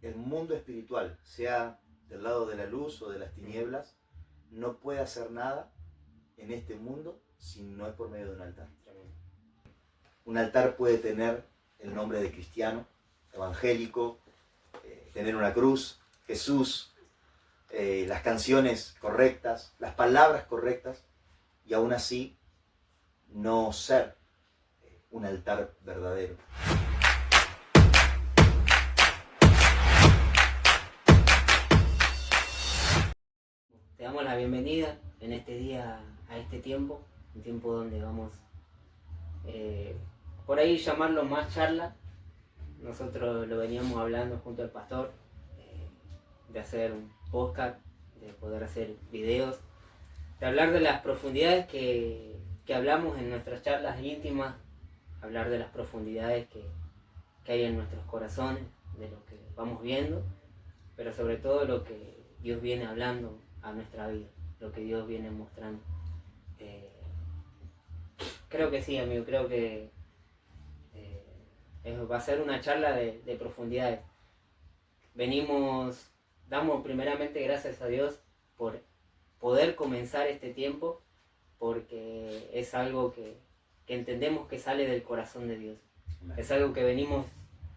el mundo espiritual, sea del lado de la luz o de las tinieblas, no puede hacer nada en este mundo si no es por medio de un altar. Un altar puede tener el nombre de cristiano, evangélico, tener una cruz, Jesús, las canciones correctas, las palabras correctas, y aún así no ser un altar verdadero. Te damos la bienvenida en este día a este tiempo, un tiempo donde vamos por ahí llamarlo más charla. Nosotros lo veníamos hablando junto al pastor, de hacer un podcast, de poder hacer videos, de hablar de las profundidades que hablamos en nuestras charlas íntimas, hablar de las profundidades que hay en nuestros corazones, de lo que vamos viendo, pero sobre todo lo que Dios viene hablando a nuestra vida, lo que Dios viene mostrando. Creo que sí, amigo, creo que va a ser una charla de profundidades. Damos primeramente gracias a Dios por poder comenzar este tiempo, porque es algo que entendemos que sale del corazón de Dios. Es algo que venimos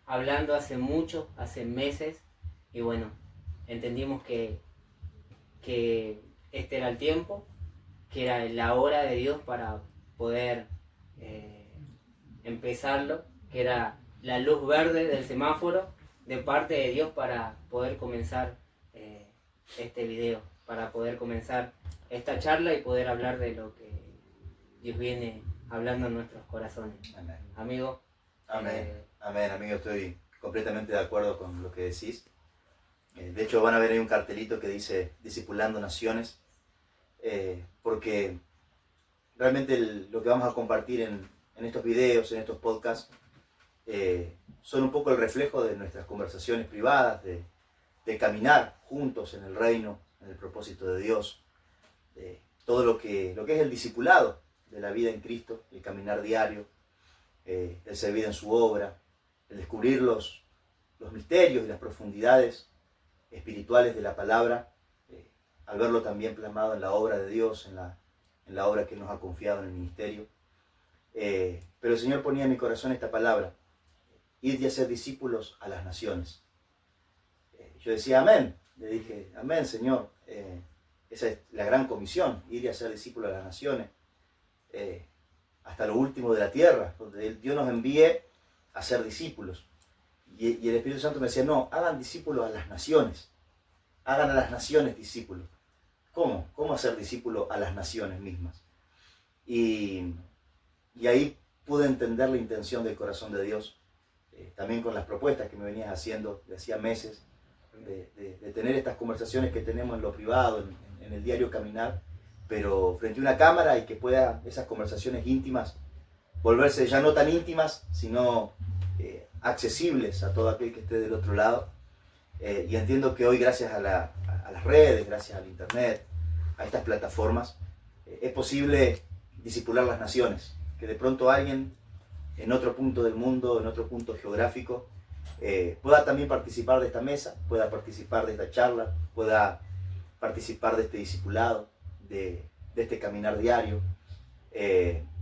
hablando hace mucho, hace meses, y bueno, entendimos que este era el tiempo, que era la hora de Dios para poder empezarlo, que era la luz verde del semáforo de parte de Dios para poder comenzar este video, para poder comenzar esta charla y poder hablar de lo que Dios viene hablando en nuestros corazones. Amén. Amigo. Amén. Amén, amigo, estoy completamente de acuerdo con lo que decís. De hecho, van a ver ahí un cartelito que dice Discipulando Naciones, porque realmente lo que vamos a compartir en estos videos, en estos podcasts, son un poco el reflejo de nuestras conversaciones privadas, de caminar juntos en el reino, en el propósito de Dios, de todo lo que es el discipulado de la vida en Cristo, el caminar diario, el servir en su obra, el descubrir los misterios y las profundidades espirituales de la palabra, al verlo también plasmado en la obra de Dios, en la obra que nos ha confiado en el ministerio. Pero el Señor ponía en mi corazón esta palabra: id y hacer discípulos a las naciones. Yo decía amén, le dije amén, Señor, esa es la gran comisión, ir y hacer discípulos a las naciones, hasta lo último de la tierra, donde Dios nos envíe a ser discípulos. Y el Espíritu Santo me decía, no, hagan discípulos a las naciones, hagan a las naciones discípulos. ¿Cómo? ¿Cómo hacer discípulos a las naciones mismas? Y ahí pude entender la intención del corazón de Dios, también con las propuestas que me venías haciendo de hacía meses, de tener estas conversaciones que tenemos en lo privado, en el diario caminar, pero frente a una cámara, y que pueda esas conversaciones íntimas volverse ya no tan íntimas, sino accesibles a todo aquel que esté del otro lado. Y entiendo que hoy, gracias a las redes, gracias al internet, a estas plataformas, es posible discipular las naciones, que de pronto alguien en otro punto del mundo, en otro punto geográfico, pueda también participar de esta mesa, pueda participar de esta charla, pueda participar de este discipulado, de este caminar diario.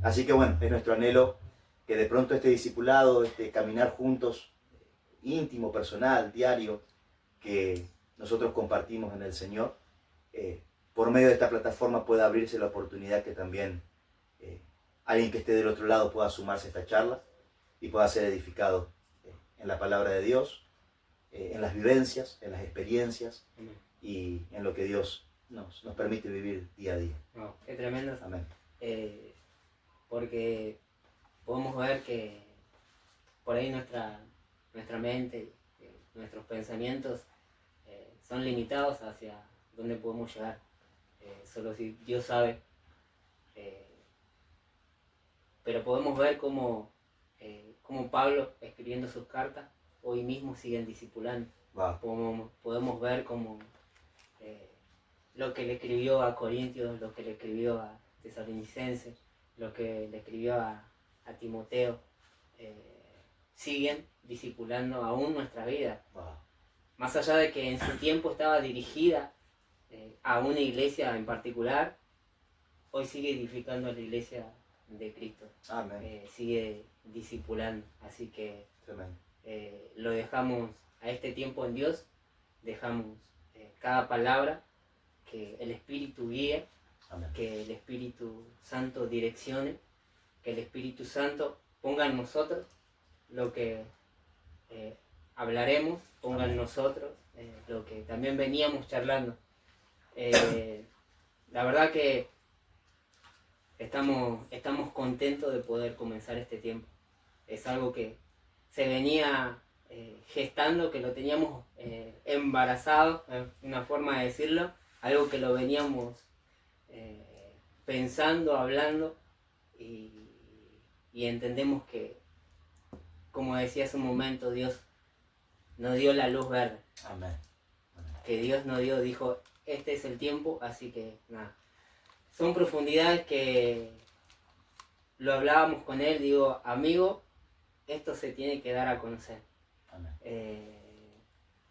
Así que bueno, es nuestro anhelo que de pronto este discipulado, este caminar juntos, íntimo, personal, diario, que nosotros compartimos en el Señor, por medio de esta plataforma pueda abrirse la oportunidad que también alguien que esté del otro lado pueda sumarse a esta charla y pueda ser edificado en la palabra de Dios, en las vivencias, en las experiencias y en lo que Dios nos permite vivir día a día. Wow, qué tremendo. Amén. Porque podemos ver que por ahí nuestra mente, nuestros pensamientos son limitados hacia dónde podemos llegar. Solo si Dios sabe. Pero podemos ver cómo Pablo, escribiendo sus cartas, hoy mismo siguen discipulando. Wow. Podemos ver cómo lo que le escribió a Corintios, lo que le escribió a Tesalonicenses, lo que le escribió a Timoteo, siguen discipulando aún nuestra vida. Wow. más allá de que en su tiempo estaba dirigida a una iglesia en particular, hoy sigue edificando a la iglesia de Cristo. Amén. Sigue discipulando. Así que Tremendo. lo dejamos a este tiempo en Dios, dejamos cada palabra, que el Espíritu guíe, Amén. que el Espíritu Santo direccione, que el Espíritu Santo ponga en nosotros lo que hablaremos, ponga en nosotros lo que también veníamos charlando. La verdad que estamos contentos de poder comenzar este tiempo. Es algo que se venía gestando, que lo teníamos embarazado, una forma de decirlo, algo que lo veníamos pensando, hablando, y entendemos que, como decía hace un momento, Dios nos dio la luz verde. Amén. Amén. Que Dios nos dio, dijo, este es el tiempo, así que nada. Son profundidades que lo hablábamos con él, digo, amigo, esto se tiene que dar a conocer. Amén.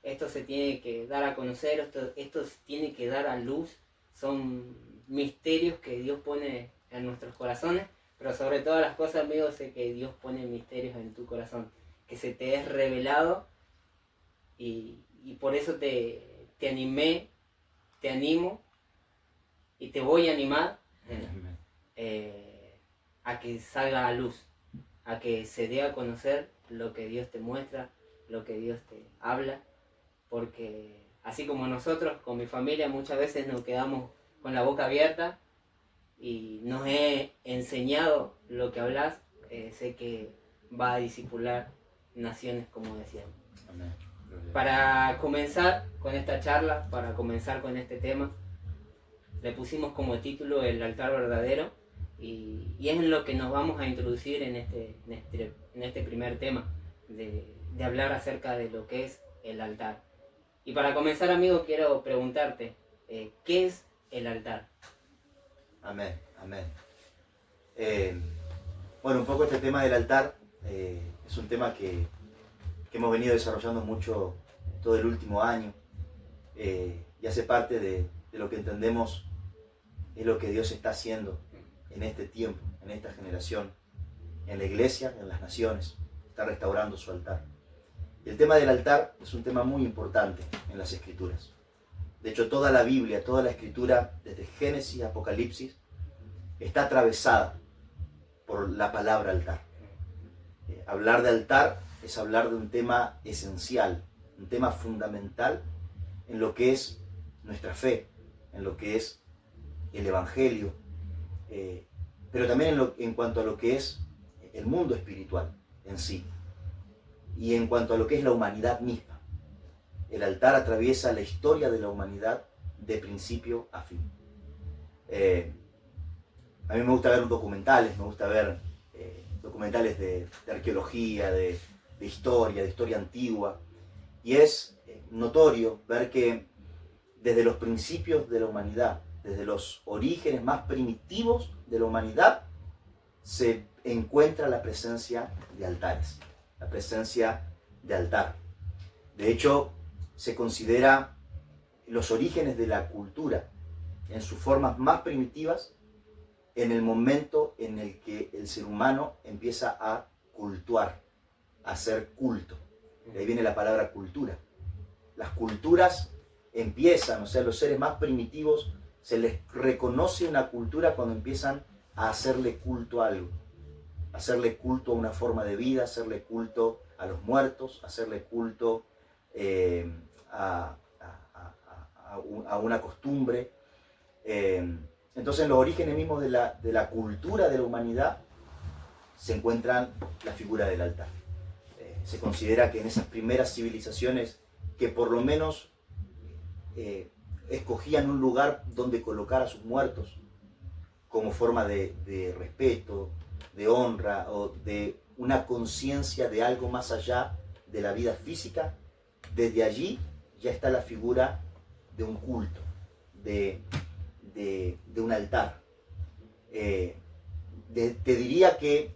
Esto se tiene que dar a conocer, esto se tiene que dar a luz. Son misterios que Dios pone en nuestros corazones, pero sobre todas las cosas, amigo, sé que Dios pone misterios en tu corazón, que se te es revelado, y por eso te animé, te animo y te voy a animar a que salga a luz, a que se dé a conocer lo que Dios te muestra, lo que Dios te habla, porque así como nosotros con mi familia muchas veces nos quedamos con la boca abierta y nos he enseñado lo que hablas, sé que va a discipular naciones, como decíamos. Amén. Para comenzar con esta charla, para comenzar con este tema, le pusimos como título El altar verdadero, y es en lo que nos vamos a introducir en este primer tema, de hablar acerca de lo que es el altar. Y para comenzar, amigo, quiero preguntarte, ¿qué es el altar? Amén. Amén. Bueno, un poco este tema del altar es un tema que hemos venido desarrollando mucho todo el último año, y hace parte de lo que entendemos es lo que Dios está haciendo en este tiempo, en esta generación, en la iglesia, en las naciones. Está restaurando su altar. Y el tema del altar es un tema muy importante en las Escrituras. De hecho, toda la Biblia, toda la Escritura, desde Génesis a Apocalipsis, está atravesada por la palabra altar. Hablar de altar es hablar de un tema esencial, un tema fundamental en lo que es nuestra fe, en lo que es el Evangelio, pero también en cuanto a lo que es el mundo espiritual en sí, y en cuanto a lo que es la humanidad misma. El altar atraviesa la historia de la humanidad de principio a fin. A mí me gusta ver documentales, me gusta ver documentales de arqueología, de historia antigua, y es notorio ver que desde los principios de la humanidad, desde los orígenes más primitivos de la humanidad, se encuentra la presencia de altares, la presencia de altar. De hecho, se considera los orígenes de la cultura en sus formas más primitivas en el momento en el que el ser humano empieza a cultuar, a hacer culto. De ahí viene la palabra cultura. Las culturas empiezan, o sea, los seres más primitivos, se les reconoce una cultura cuando empiezan a hacerle culto a algo, hacerle culto a una forma de vida, hacerle culto a los muertos, hacerle culto a una costumbre. Entonces, en los orígenes mismos de la cultura de la humanidad se encuentran la figura del altar. Se considera que en esas primeras civilizaciones que por lo menos escogían un lugar donde colocar a sus muertos como forma de respeto, de honra o de una conciencia de algo más allá de la vida física, desde allí ya está la figura de un culto, de un altar. Te diría que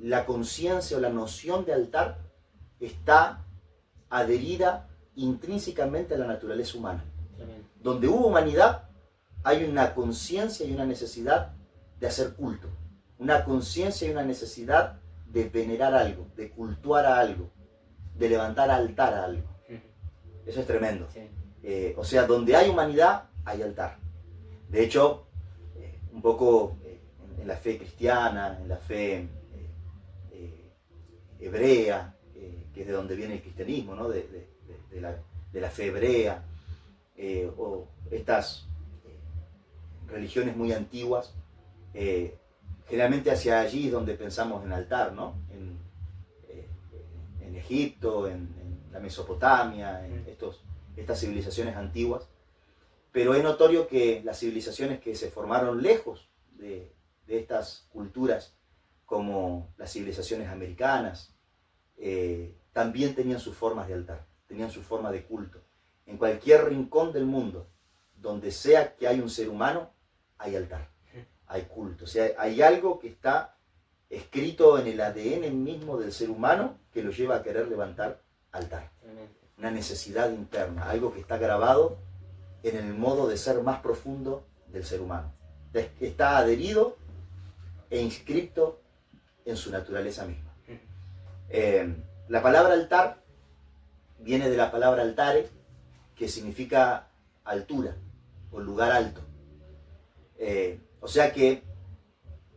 la conciencia o la noción de altar está adherida intrínsecamente a la naturaleza humana. Tremendo. Donde hubo humanidad, hay una conciencia y una necesidad de hacer culto. Una conciencia y una necesidad de venerar algo, de cultuar a algo, de levantar altar a algo. Eso es tremendo. Sí. O sea, donde hay humanidad, hay altar. De hecho, un poco en la fe cristiana, en la fe hebrea, que es de donde viene el cristianismo, ¿no? de la fe hebrea, o estas religiones muy antiguas, generalmente hacia allí es donde pensamos en altar, ¿no? En Egipto, en la Mesopotamia, en estas civilizaciones antiguas. Pero es notorio que las civilizaciones que se formaron lejos de estas culturas, como las civilizaciones americanas, también tenían sus formas de altar, tenían su forma de culto. En cualquier rincón del mundo, donde sea que hay un ser humano, hay altar, hay culto. O sea, hay algo que está escrito en el ADN mismo del ser humano que lo lleva a querer levantar altar. Una necesidad interna, algo que está grabado en el modo de ser más profundo del ser humano. Está adherido e inscrito en su naturaleza misma. La palabra altar viene de la palabra altare, que significa altura o lugar alto. O sea que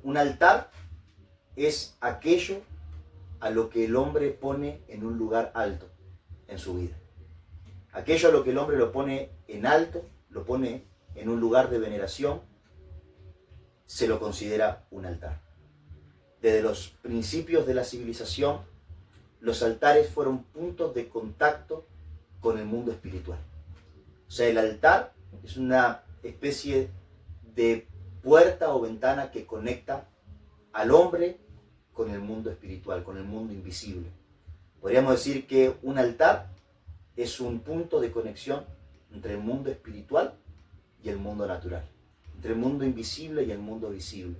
un altar es aquello a lo que el hombre pone en un lugar alto en su vida. Aquello a lo que el hombre lo pone en alto, lo pone en un lugar de veneración, se lo considera un altar. Desde los principios de la civilización, los altares fueron puntos de contacto con el mundo espiritual. O sea, el altar es una especie de puerta o ventana que conecta al hombre con el mundo espiritual, con el mundo invisible. Podríamos decir que un altar es un punto de conexión entre el mundo espiritual y el mundo natural, entre el mundo invisible y el mundo visible,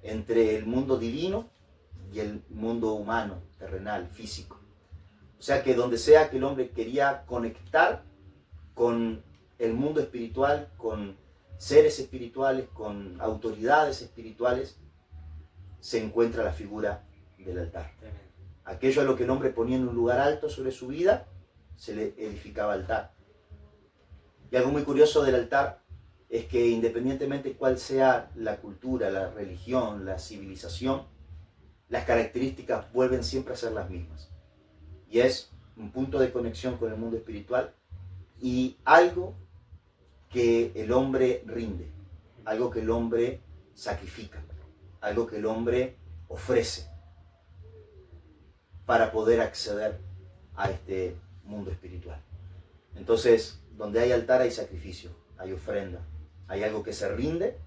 entre el mundo divino y el mundo humano, terrenal, físico. O sea que donde sea que el hombre quería conectar con el mundo espiritual, con seres espirituales, con autoridades espirituales, se encuentra la figura del altar. Aquello a lo que el hombre ponía en un lugar alto sobre su vida, se le edificaba altar. Y algo muy curioso del altar es que independientemente cuál sea la cultura, la religión, la civilización, las características vuelven siempre a ser las mismas. Y es un punto de conexión con el mundo espiritual y algo que el hombre rinde, algo que el hombre sacrifica, algo que el hombre ofrece para poder acceder a este mundo espiritual. Entonces, donde hay altar hay sacrificio, hay ofrenda, hay algo que se rinde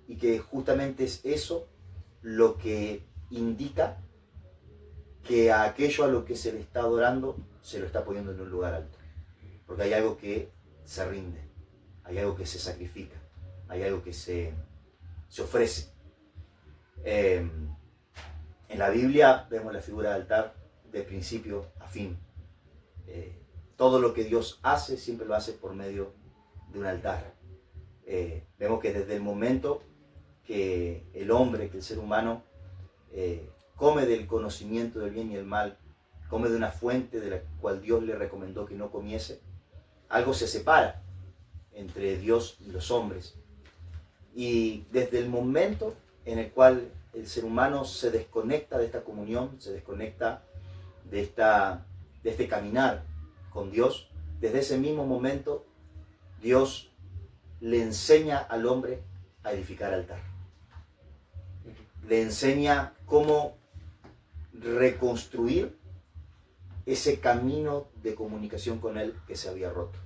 y que justamente es eso lo que indica que a aquello a lo que se le está adorando se lo está poniendo en un lugar alto. Porque hay algo que se rinde, hay algo que se sacrifica, hay algo que se ofrece. En la Biblia vemos la figura de altar de principio a fin. Todo lo que Dios hace siempre lo hace por medio de un altar. Vemos que desde el momento que el hombre, que el ser humano come del conocimiento del bien y el mal, come de una fuente de la cual Dios le recomendó que no comiese, algo se separa entre Dios y los hombres. Y desde el momento en el cual el ser humano se desconecta de esta comunión, se desconecta de este caminar con Dios, desde ese mismo momento Dios le enseña al hombre a edificar altar. Le enseña cómo reconstruir ese camino de comunicación con Él que se había roto.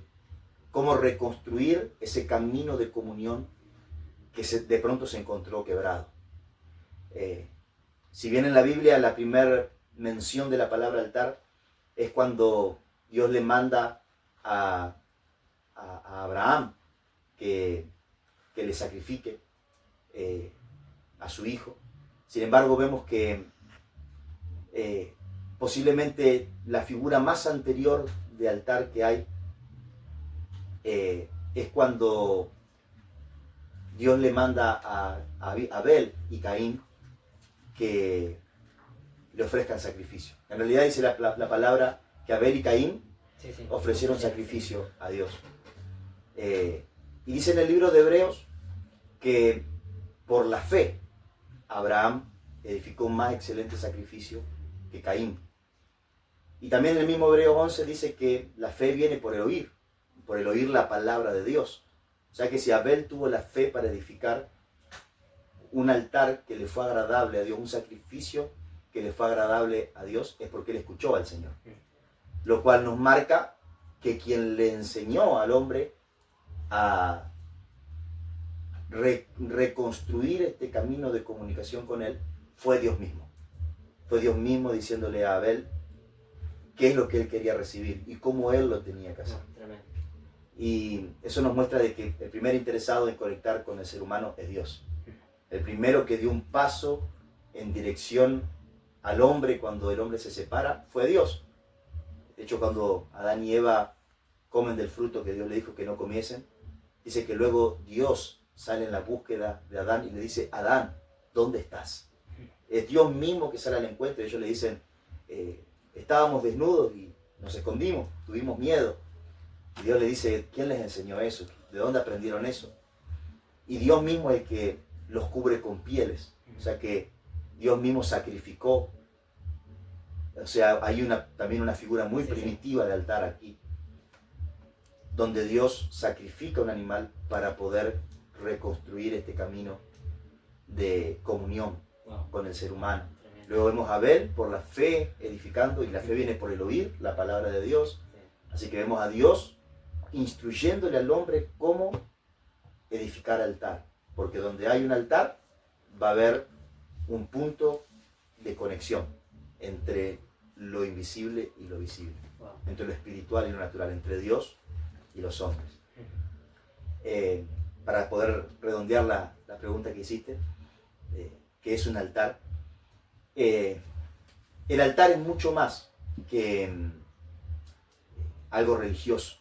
Cómo reconstruir ese camino de comunión que de pronto se encontró quebrado. Si bien en la Biblia la primera mención de la palabra altar es cuando Dios le manda a Abraham que le sacrifique a su hijo. Sin embargo, vemos que posiblemente la figura más anterior de altar que hay es cuando Dios le manda a Abel y Caín que le ofrezcan sacrificio. En realidad dice la palabra que Abel y Caín ofrecieron sacrificio a Dios. Y dice en el libro de Hebreos que por la fe Abraham edificó un más excelente sacrificio que Caín. Y también en el mismo Hebreos 11 dice que la fe viene por el oír la palabra de Dios. O sea que si Abel tuvo la fe para edificar un altar que le fue agradable a Dios, un sacrificio que le fue agradable a Dios, es porque él escuchó al Señor. Lo cual nos marca que quien le enseñó al hombre a reconstruir este camino de comunicación con él fue Dios mismo. Fue Dios mismo diciéndole a Abel qué es lo que él quería recibir y cómo él lo tenía que hacer. Y eso nos muestra de que el primer interesado en conectar con el ser humano es Dios. El primero que dio un paso en dirección al hombre cuando el hombre se separa fue Dios. De hecho, cuando Adán y Eva comen del fruto que Dios le dijo que no comiesen, dice que luego Dios sale en la búsqueda de Adán y le dice: Adán, ¿dónde estás? Es Dios mismo que sale al encuentro y ellos le dicen: estábamos desnudos y nos escondimos, tuvimos miedo. Y Dios le dice: ¿quién les enseñó eso? ¿De dónde aprendieron eso? Y Dios mismo es el que los cubre con pieles. O sea que Dios mismo sacrificó. O sea, hay también una figura muy primitiva de altar aquí, donde Dios sacrifica un animal para poder reconstruir este camino de comunión con el ser humano. Luego vemos a Abel por la fe edificando, y la fe viene por el oír la palabra de Dios. Así que vemos a Dios instruyéndole al hombre cómo edificar altar, porque donde hay un altar va a haber un punto de conexión entre lo invisible y lo visible, entre lo espiritual y lo natural, entre Dios y los hombres. Para poder redondear la pregunta que hiciste, ¿qué es un altar? El altar es mucho más que algo religioso,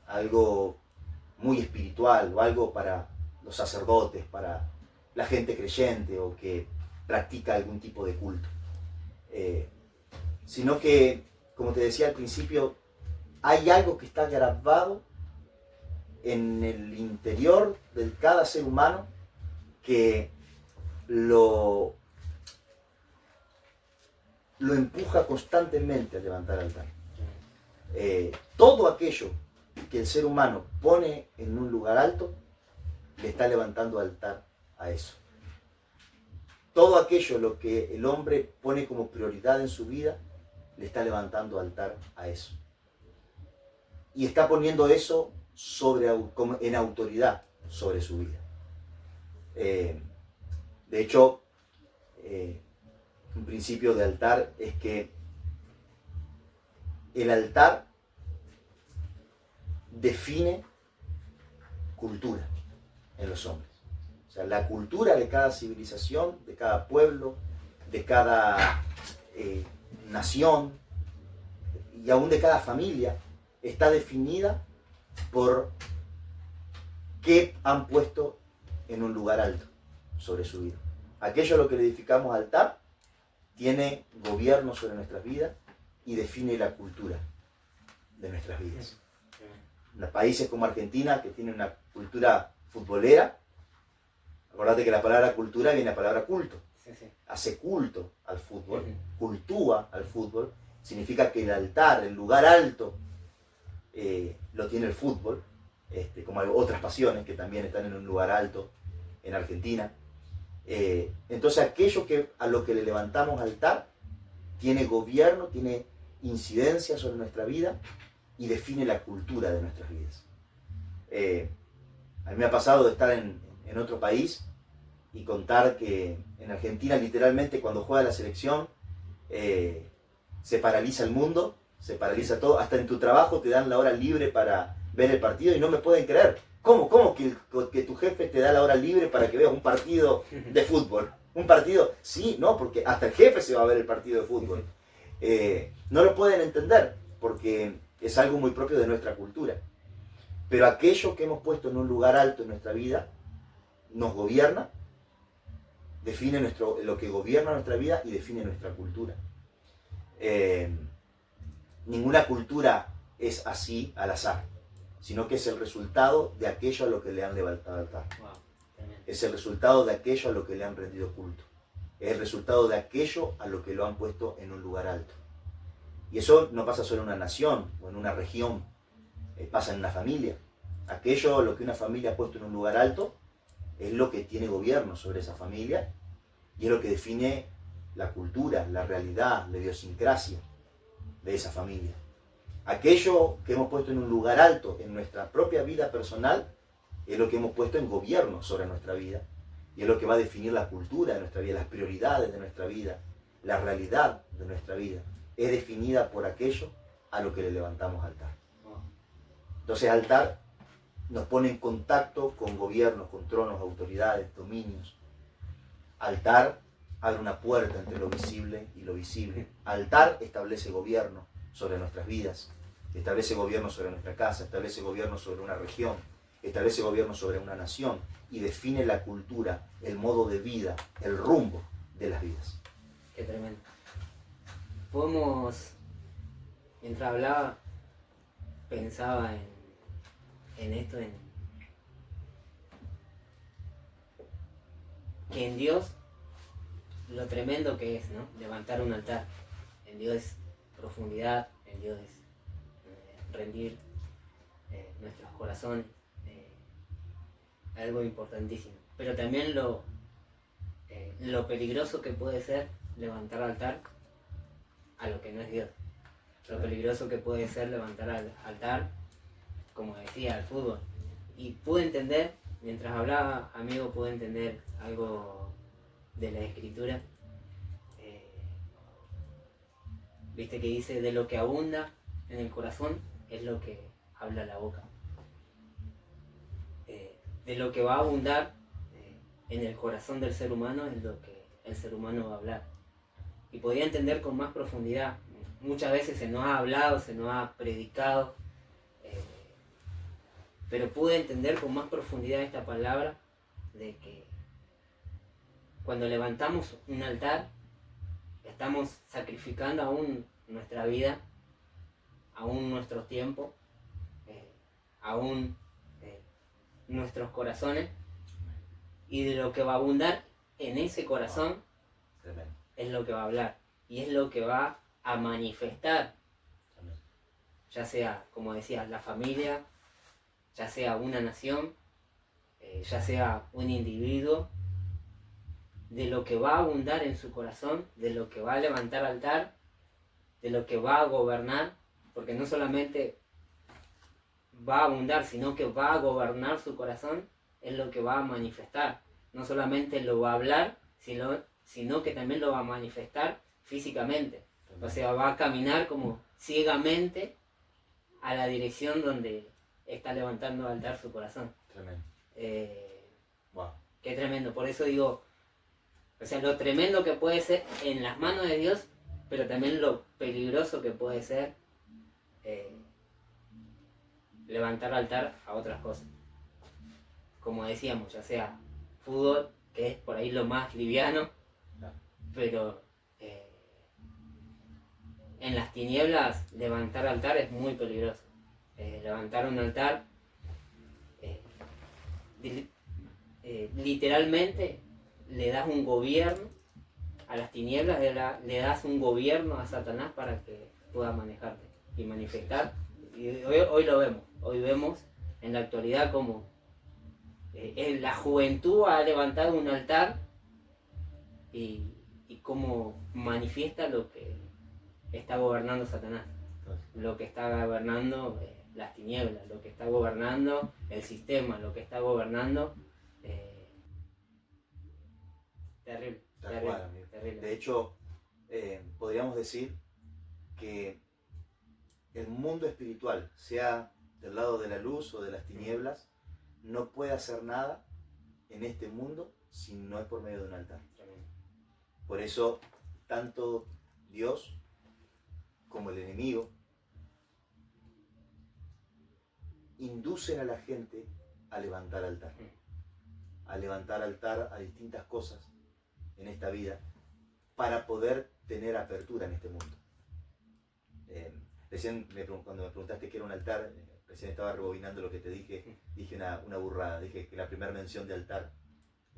algo muy espiritual o algo para los sacerdotes, para la gente creyente o que practica algún tipo de culto. Sino que, como te decía al principio, hay algo que está grabado en el interior de cada ser humano que lo empuja constantemente a levantar altar. Todo aquello que el ser humano pone en un lugar alto, le está levantando altar a eso. Todo aquello lo que el hombre pone como prioridad en su vida, le está levantando altar a eso. Y está poniendo eso en autoridad sobre su vida. De hecho, un principio de altar es que el altar define cultura en los hombres. O sea, la cultura de cada civilización, de cada pueblo, de cada nación y aún de cada familia está definida por qué han puesto en un lugar alto sobre su vida. Aquello a lo que le edificamos altar tiene gobierno sobre nuestras vidas y define la cultura de nuestras vidas. En países como Argentina, que tiene una cultura futbolera, acordate que la palabra cultura viene de la palabra culto. Hace culto al fútbol, cultúa al fútbol, significa que el altar, el lugar alto, lo tiene el fútbol, como hay otras pasiones que también están en un lugar alto en Argentina. Entonces aquello a lo que le levantamos altar tiene gobierno, tiene incidencia sobre nuestra vida y define la cultura de nuestras vidas. A mí me ha pasado de estar en otro país y contar que en Argentina literalmente cuando juega la selección se paraliza el mundo, se paraliza todo, hasta en tu trabajo te dan la hora libre para ver el partido y no me pueden creer. ¿Cómo que tu jefe te da la hora libre para que veas un partido de fútbol? ¿Un partido? Sí, no, porque hasta el jefe se va a ver el partido de fútbol. No lo pueden entender porque Es algo muy propio de nuestra cultura. Pero aquello que hemos puesto en un lugar alto en nuestra vida nos gobierna, define lo que gobierna nuestra vida y define nuestra cultura. Ninguna cultura es así al azar, sino que es el resultado de aquello a lo que le han levantado altar. Wow. Es el resultado de aquello a lo que le han rendido culto. Es el resultado de aquello a lo que lo han puesto en un lugar alto. Y eso no pasa solo en una nación o en una región, pasa en una familia. Aquello a lo que una familia ha puesto en un lugar alto es lo que tiene gobierno sobre esa familia y es lo que define la cultura, la realidad, la idiosincrasia de esa familia. Aquello que hemos puesto en un lugar alto en nuestra propia vida personal es lo que hemos puesto en gobierno sobre nuestra vida y es lo que va a definir la cultura de nuestra vida, las prioridades de nuestra vida, la realidad de nuestra vida. Es definida por aquello a lo que le levantamos altar. Entonces altar nos pone en contacto con gobiernos, con tronos, autoridades, dominios. Altar abre una puerta entre lo visible y lo visible. Altar establece gobierno sobre nuestras vidas, establece gobierno sobre nuestra casa, establece gobierno sobre una región, establece gobierno sobre una nación y define la cultura, el modo de vida, el rumbo de las vidas. Qué tremendo. Podemos, mientras hablaba, pensaba en esto, que en Dios lo tremendo que es, ¿no? Levantar un altar. En Dios es profundidad, en Dios es rendir nuestros corazones, algo importantísimo. Pero también lo peligroso que puede ser levantar altar a lo que no es Dios. Lo peligroso que puede ser levantar altar, como decía, al fútbol. Y pude entender, mientras hablaba, amigo, pude entender algo de la Escritura. Viste que dice, de lo que abunda en el corazón es lo que habla la boca. De lo que va a abundar en el corazón del ser humano es lo que el ser humano va a hablar. Y podía entender con más profundidad. Muchas veces se nos ha hablado, se nos ha predicado, pero pude entender con más profundidad esta palabra de que cuando levantamos un altar estamos sacrificando aún nuestra vida, aún nuestro tiempo, aún nuestros corazones, y de lo que va a abundar en ese corazón es lo que va a hablar y es lo que va a manifestar, ya sea, como decía, la familia, ya sea una nación, ya sea un individuo. De lo que va a abundar en su corazón, de lo que va a levantar altar, de lo que va a gobernar, porque no solamente va a abundar, sino que va a gobernar su corazón, es lo que va a manifestar. No solamente lo va a hablar, sino que también lo va a manifestar físicamente. O sea, va a caminar como ciegamente a la dirección donde está levantando altar su corazón. Tremendo. Wow. Qué tremendo. Por eso digo, o sea, lo tremendo que puede ser en las manos de Dios, pero también lo peligroso que puede ser levantar altar a otras cosas. Como decíamos, ya sea fútbol, que es por ahí lo más liviano, pero en las tinieblas levantar altar es muy peligroso. Levantar un altar literalmente le das un gobierno a las tinieblas, le das un gobierno a Satanás para que pueda manejarte y manifestar. Y hoy lo vemos, hoy vemos en la actualidad como la juventud ha levantado un altar y cómo manifiesta lo que está gobernando Satanás, lo que está gobernando las tinieblas, lo que está gobernando el sistema, lo que está gobernando. Terrible, terrible. De hecho, podríamos decir que el mundo espiritual, sea del lado de la luz o de las tinieblas, no puede hacer nada en este mundo si no es por medio de un altar. Por eso, tanto Dios como el enemigo inducen a la gente a levantar altar. A levantar altar a distintas cosas en esta vida para poder tener apertura en este mundo. Recién cuando me preguntaste qué era un altar, recién estaba rebobinando lo que te dije, dije una burrada, dije que la primera mención de altar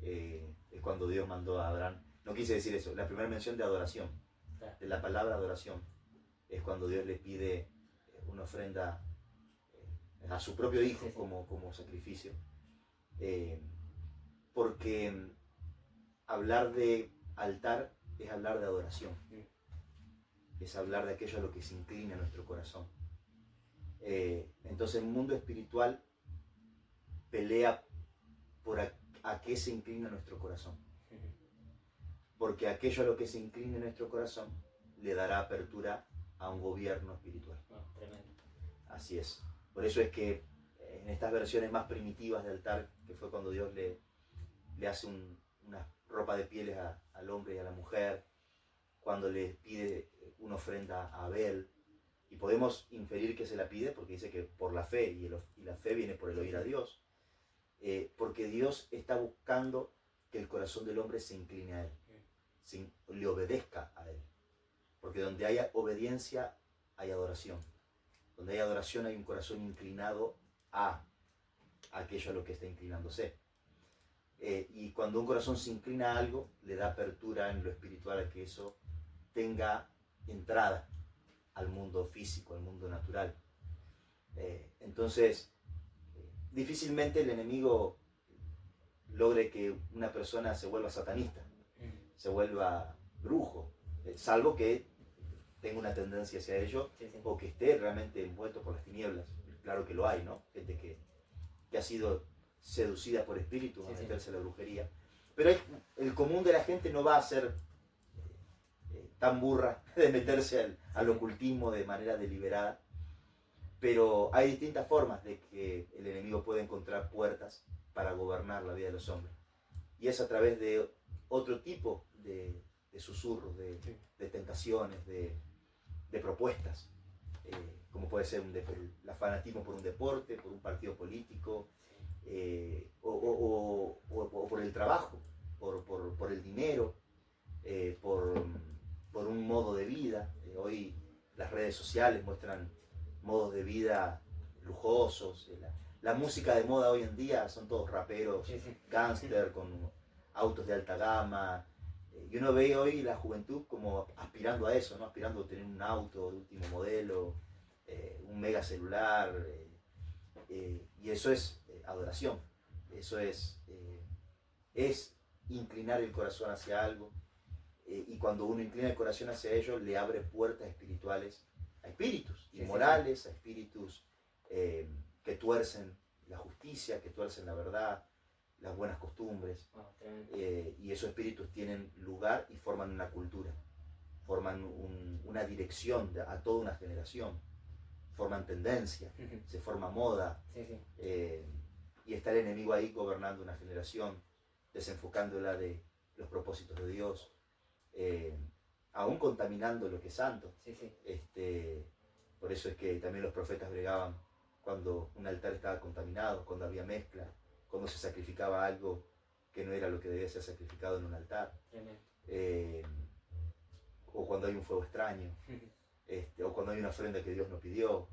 es cuando Dios mandó a Abraham. No quise decir eso, la primera mención de adoración, de la palabra adoración, es cuando Dios le pide una ofrenda a su propio hijo como sacrificio. Porque hablar de altar es hablar de adoración, es hablar de aquello a lo que se inclina nuestro corazón. Entonces el mundo espiritual pelea por a qué se inclina nuestro corazón, porque aquello a lo que se incline nuestro corazón le dará apertura a un gobierno espiritual. Tremendo. Así es. Por eso es que en estas versiones más primitivas de altar, que fue cuando Dios le hace una ropa de pieles al hombre y a la mujer, cuando le pide una ofrenda a Abel, y podemos inferir que se la pide porque dice que por la fe, y la fe viene por el oír a Dios, porque Dios está buscando que el corazón del hombre se incline a Él, le obedezca a Él, porque donde haya obediencia hay adoración, donde hay adoración hay un corazón inclinado a aquello a lo que está inclinándose. Y cuando un corazón se inclina a algo, le da apertura en lo espiritual a que eso tenga entrada al mundo físico, al mundo natural. Entonces, difícilmente el enemigo logre que una persona se vuelva satanista, se vuelva brujo, salvo que tenga una tendencia hacia ello, o que esté realmente envuelto por las tinieblas. Claro que lo hay, ¿no? Gente que ha sido seducida por espíritus a meterse a la brujería. Pero el común de la gente no va a ser tan burra de meterse al ocultismo de manera deliberada. Pero hay distintas formas de que el enemigo puede encontrar puertas para gobernar la vida de los hombres. Y es a través de otro tipo de susurros, de tentaciones, de propuestas. Como puede ser el fanatismo por un deporte, por un partido político, o por el trabajo, por el dinero, por un modo de vida. Hoy las redes sociales muestran modos de vida lujosos. La música de moda hoy en día son todos raperos, gángster, con autos de alta gama. Y uno ve hoy la juventud como aspirando a eso, ¿no? Aspirando a tener un auto de último modelo, un mega celular. Y eso es adoración. Eso es inclinar el corazón hacia algo. Y cuando uno inclina el corazón hacia ello, le abre puertas espirituales a espíritus inmorales, a espíritus que tuercen la justicia, que tuercen la verdad, las buenas costumbres. Y esos espíritus tienen lugar y forman una cultura, forman una dirección a toda una generación, forman tendencia, se forma moda. Y está el enemigo ahí gobernando una generación, desenfocándola de los propósitos de Dios. Aún contaminando lo que es santo. Por eso es que también los profetas bregaban cuando un altar estaba contaminado, cuando había mezcla, cuando se sacrificaba algo que no era lo que debía ser sacrificado en un altar, o cuando hay un fuego extraño, o cuando hay una ofrenda que Dios no pidió,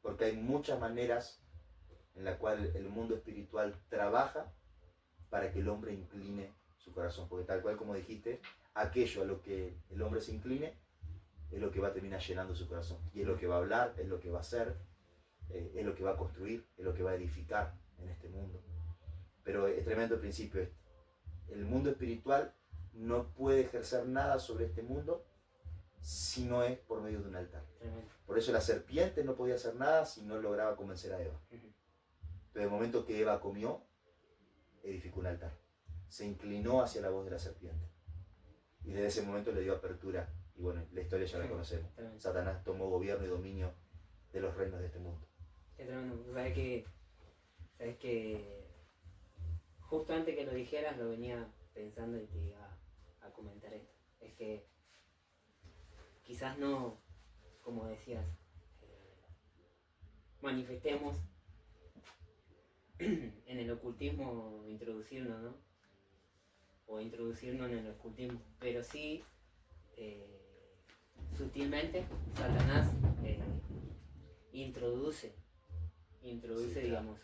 porque hay muchas maneras en la cual el mundo espiritual trabaja para que el hombre incline su corazón, porque tal cual como dijiste, aquello a lo que el hombre se incline es lo que va a terminar llenando su corazón, y es lo que va a hablar, es lo que va a hacer, es lo que va a construir, es lo que va a edificar en este mundo. Pero es tremendo el principio este. El mundo espiritual no puede ejercer nada sobre este mundo si no es por medio de un altar. Por eso la serpiente no podía hacer nada si no lograba convencer a Eva. Pero el momento que Eva comió, edificó un altar. Se inclinó hacia la voz de la serpiente. Y desde ese momento le dio apertura. Y bueno, la historia ya la conocemos. Satanás tomó gobierno y dominio de los reinos de este mundo. Qué tremendo. Sabes que justo antes que lo dijeras lo venía pensando y te iba a comentar esto. Es que quizás no, como decías, manifestemos en el ocultismo, introducirnos, ¿no? O introducirnos en el ocultismo, pero sí sutilmente Satanás introduce, sí, digamos,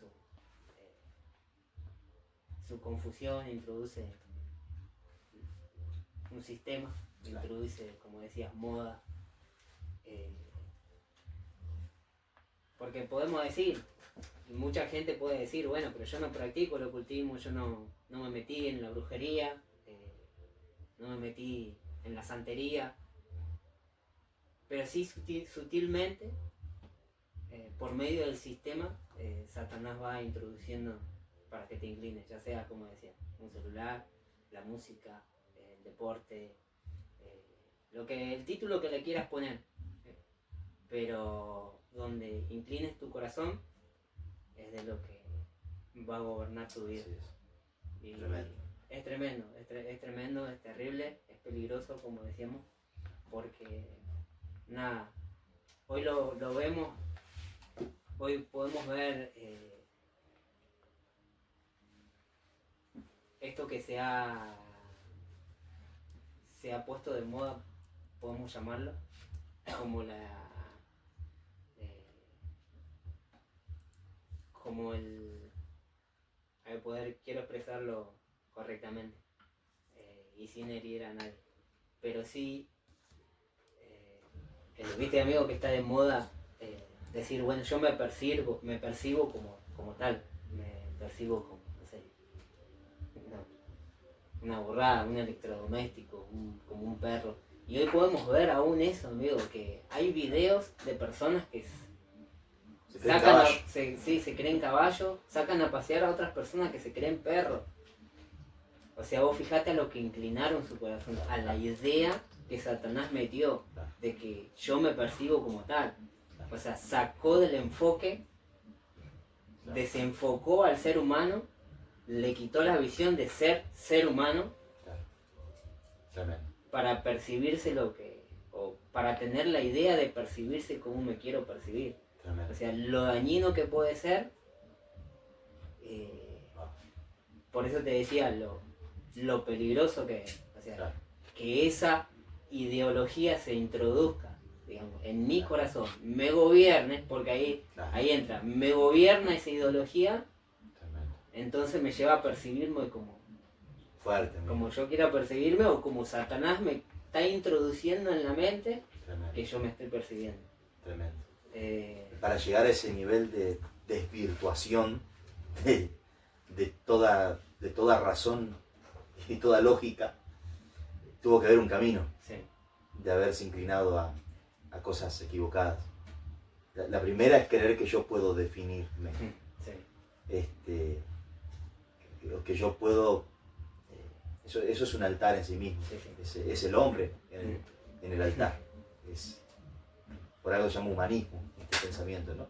su confusión, introduce un sistema, claro, introduce, como decías, moda, porque podemos decir, mucha gente puede decir, bueno, pero yo no practico el ocultismo, yo no me metí en la brujería, no me metí en la santería, pero sí sutilmente, por medio del sistema, Satanás va introduciendo para que te inclines, ya sea, como decía, un celular, la música, el deporte, el título que le quieras poner, pero donde inclines tu corazón es de lo que va a gobernar tu vida. Sí, y tremendo. Es tremendo, es tremendo, es terrible, es peligroso, como decíamos, porque nada, hoy lo vemos, hoy podemos ver esto que se ha puesto de moda, podemos llamarlo, como como el, quiero expresarlo correctamente, y sin herir a nadie, pero sí, viste, amigo, que está de moda decir, bueno, yo me percibo como tal, me percibo como, no sé, una borrada, un electrodoméstico, como un perro. Y hoy podemos ver aún eso, amigo, que hay videos de personas que se creen caballo, sacan a pasear a otras personas que se creen perros. O sea, vos fijate a lo que inclinaron su corazón, a la idea que Satanás metió de que yo me percibo como tal. O sea, sacó del enfoque, desenfocó al ser humano, le quitó la visión de ser humano, para percibirse o para tener la idea de percibirse como me quiero percibir. O sea, lo dañino que puede ser, por eso te decía lo peligroso que es. O sea, que esa ideología se introduzca, digamos, en mi corazón, me gobierne, porque ahí entra, me gobierna esa ideología, entonces me lleva a percibirme como fuerte, como yo quiera percibirme, o como Satanás me está introduciendo en la mente. Tremendo. Que yo me estoy percibiendo. Tremendo. Para llegar a ese nivel de desvirtuación de toda razón y toda lógica, tuvo que haber un camino, sí, de haberse inclinado a cosas equivocadas. La primera es creer que yo puedo definirme, sí, que yo puedo, eso es un altar en sí mismo, sí. Es el hombre en el altar, por algo se llama humanismo, este pensamiento, ¿no?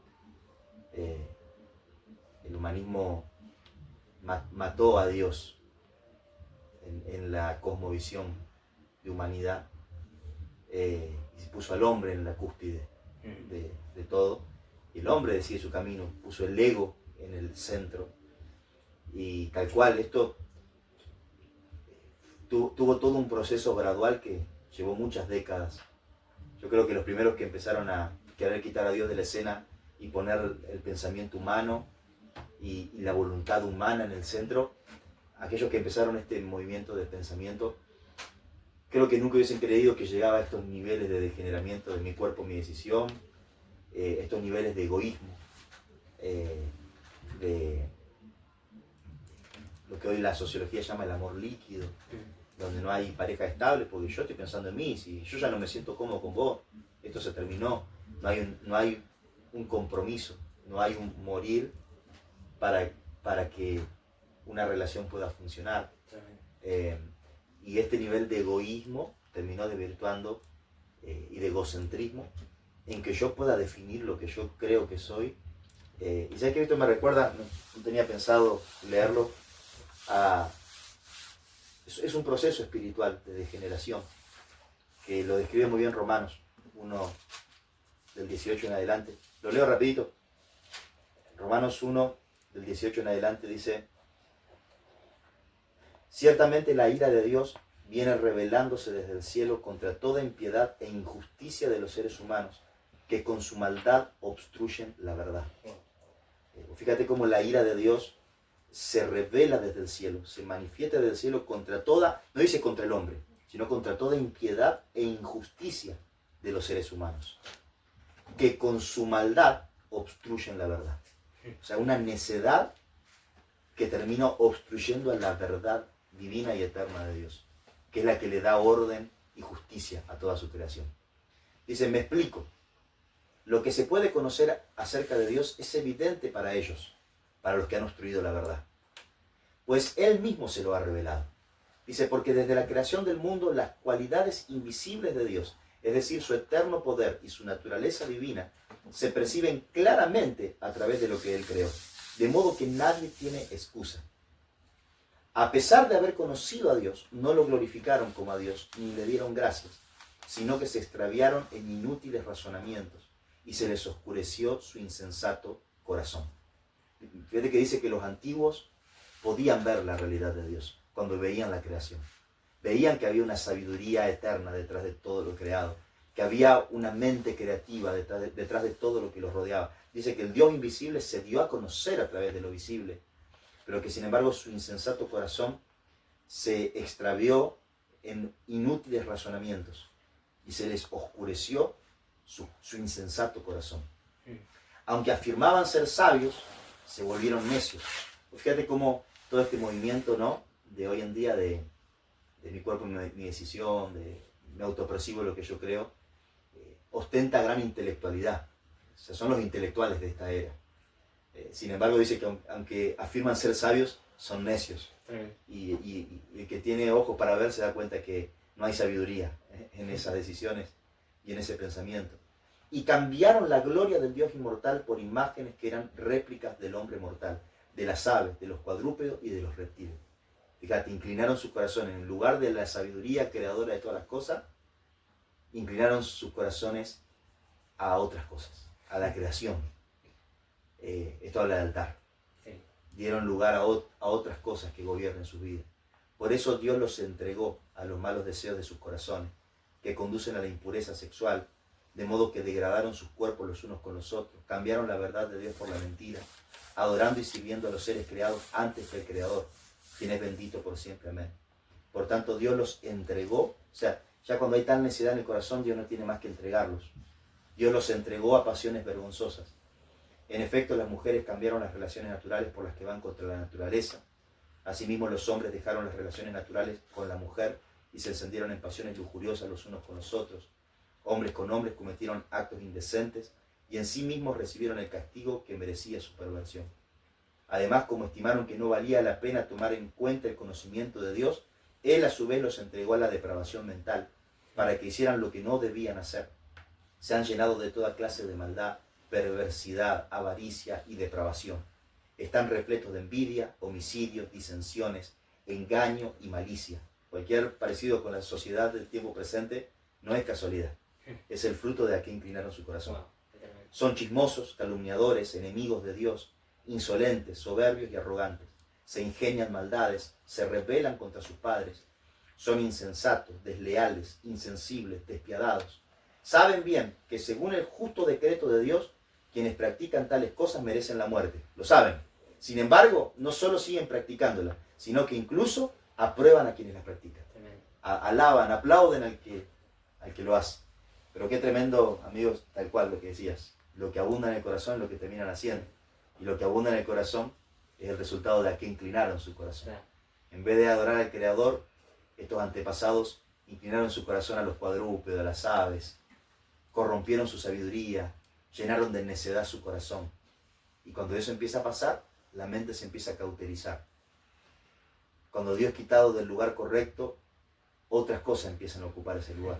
El humanismo mató a Dios en la cosmovisión de humanidad, y puso al hombre en la cúspide de todo. Y el hombre decide su camino, puso el ego en el centro, y tal cual, esto tuvo todo un proceso gradual que llevó muchas décadas. Yo creo que los primeros que empezaron a querer quitar a Dios de la escena y poner el pensamiento humano y la voluntad humana en el centro, aquellos que empezaron este movimiento de pensamiento, creo que nunca hubiesen creído que llegaba a estos niveles de degeneramiento de mi cuerpo, mi decisión, estos niveles de egoísmo, de lo que hoy la sociología llama el amor líquido, donde no hay pareja estable, porque yo estoy pensando en mí, si yo ya no me siento cómodo con vos, esto se terminó, no hay un compromiso, no hay un morir para que una relación pueda funcionar. Y este nivel de egoísmo terminó desvirtuando, y de egocentrismo, en que yo pueda definir lo que yo creo que soy. Y sabes que esto me recuerda, no tenía pensado leerlo, es un proceso espiritual de degeneración, que lo describe muy bien Romanos 1, del 18 en adelante. Lo leo rapidito. Romanos 1, del 18 en adelante, dice: ciertamente la ira de Dios viene revelándose desde el cielo contra toda impiedad e injusticia de los seres humanos, que con su maldad obstruyen la verdad. Fíjate cómo la ira de Dios se revela desde el cielo, se manifiesta desde el cielo contra toda, no dice contra el hombre, sino contra toda impiedad e injusticia de los seres humanos, que con su maldad obstruyen la verdad. O sea, una necedad que termina obstruyendo a la verdad divina y eterna de Dios, que es la que le da orden y justicia a toda su creación. Dice, me explico. Lo que se puede conocer acerca de Dios es evidente para ellos, para los que han obstruido la verdad, pues Él mismo se lo ha revelado. Dice, porque desde la creación del mundo las cualidades invisibles de Dios, es decir, su eterno poder y su naturaleza divina, se perciben claramente a través de lo que Él creó, de modo que nadie tiene excusa. A pesar de haber conocido a Dios, no lo glorificaron como a Dios, ni le dieron gracias, sino que se extraviaron en inútiles razonamientos y se les oscureció su insensato corazón. Fíjate que dice que los antiguos podían ver la realidad de Dios cuando veían la creación. Veían que había una sabiduría eterna detrás de todo lo creado, que había una mente creativa detrás de todo lo que los rodeaba. Dice que el Dios invisible se dio a conocer a través de lo visible, pero que sin embargo su insensato corazón se extravió en inútiles razonamientos y se les oscureció su insensato corazón. Aunque afirmaban ser sabios, se volvieron necios. Pues fíjate cómo todo este movimiento, ¿no?, de hoy en día de mi cuerpo, mi decisión, de me autopercibo lo que yo creo, ostenta gran intelectualidad. O sea, son los intelectuales de esta era. Sin embargo, dice que aunque afirman ser sabios, son necios. Y el que tiene ojos para ver se da cuenta que no hay sabiduría en esas decisiones y en ese pensamiento. Y cambiaron la gloria del Dios inmortal por imágenes que eran réplicas del hombre mortal, de las aves, de los cuadrúpedos y de los reptiles. Fíjate, inclinaron sus corazones, en lugar de la sabiduría creadora de todas las cosas, inclinaron sus corazones a otras cosas, a la creación. Esto habla de altar. Sí. Dieron lugar a otras cosas que gobiernen su vida. Por eso Dios los entregó a los malos deseos de sus corazones, que conducen a la impureza sexual, de modo que degradaron sus cuerpos los unos con los otros, cambiaron la verdad de Dios por la mentira, adorando y sirviendo a los seres creados antes que el Creador, quien es bendito por siempre. Amén. Por tanto, Dios los entregó. O sea, ya cuando hay tal necedad en el corazón, Dios no tiene más que entregarlos. Dios los entregó a pasiones vergonzosas. En efecto, las mujeres cambiaron las relaciones naturales por las que van contra la naturaleza. Asimismo, los hombres dejaron las relaciones naturales con la mujer y se encendieron en pasiones lujuriosas los unos con los otros. Hombres con hombres cometieron actos indecentes y en sí mismos recibieron el castigo que merecía su perversión. Además, como estimaron que no valía la pena tomar en cuenta el conocimiento de Dios, Él a su vez los entregó a la depravación mental, para que hicieran lo que no debían hacer. Se han llenado de toda clase de maldad, perversidad, avaricia y depravación. Están repletos de envidia, homicidios, disensiones, engaño y malicia. Cualquier parecido con la sociedad del tiempo presente no es casualidad. Es el fruto de a que inclinaron su corazón. Son chismosos, calumniadores, enemigos de Dios, insolentes, soberbios y arrogantes. Se ingenian maldades, se rebelan contra sus padres. Son insensatos, desleales, insensibles, despiadados. Saben bien que según el justo decreto de Dios, quienes practican tales cosas merecen la muerte. Lo saben. Sin embargo, no solo siguen practicándolas, sino que incluso aprueban a quienes las practican. Alaban, aplauden al que lo hace. Pero qué tremendo, amigos, tal cual lo que decías. Lo que abunda en el corazón es lo que terminan haciendo. Y lo que abunda en el corazón es el resultado de a que inclinaron su corazón. En vez de adorar al Creador, estos antepasados inclinaron su corazón a los cuadrúpedos, a las aves, corrompieron su sabiduría, llenaron de necedad su corazón. Y cuando eso empieza a pasar, la mente se empieza a cauterizar. Cuando Dios es quitado del lugar correcto, otras cosas empiezan a ocupar ese lugar.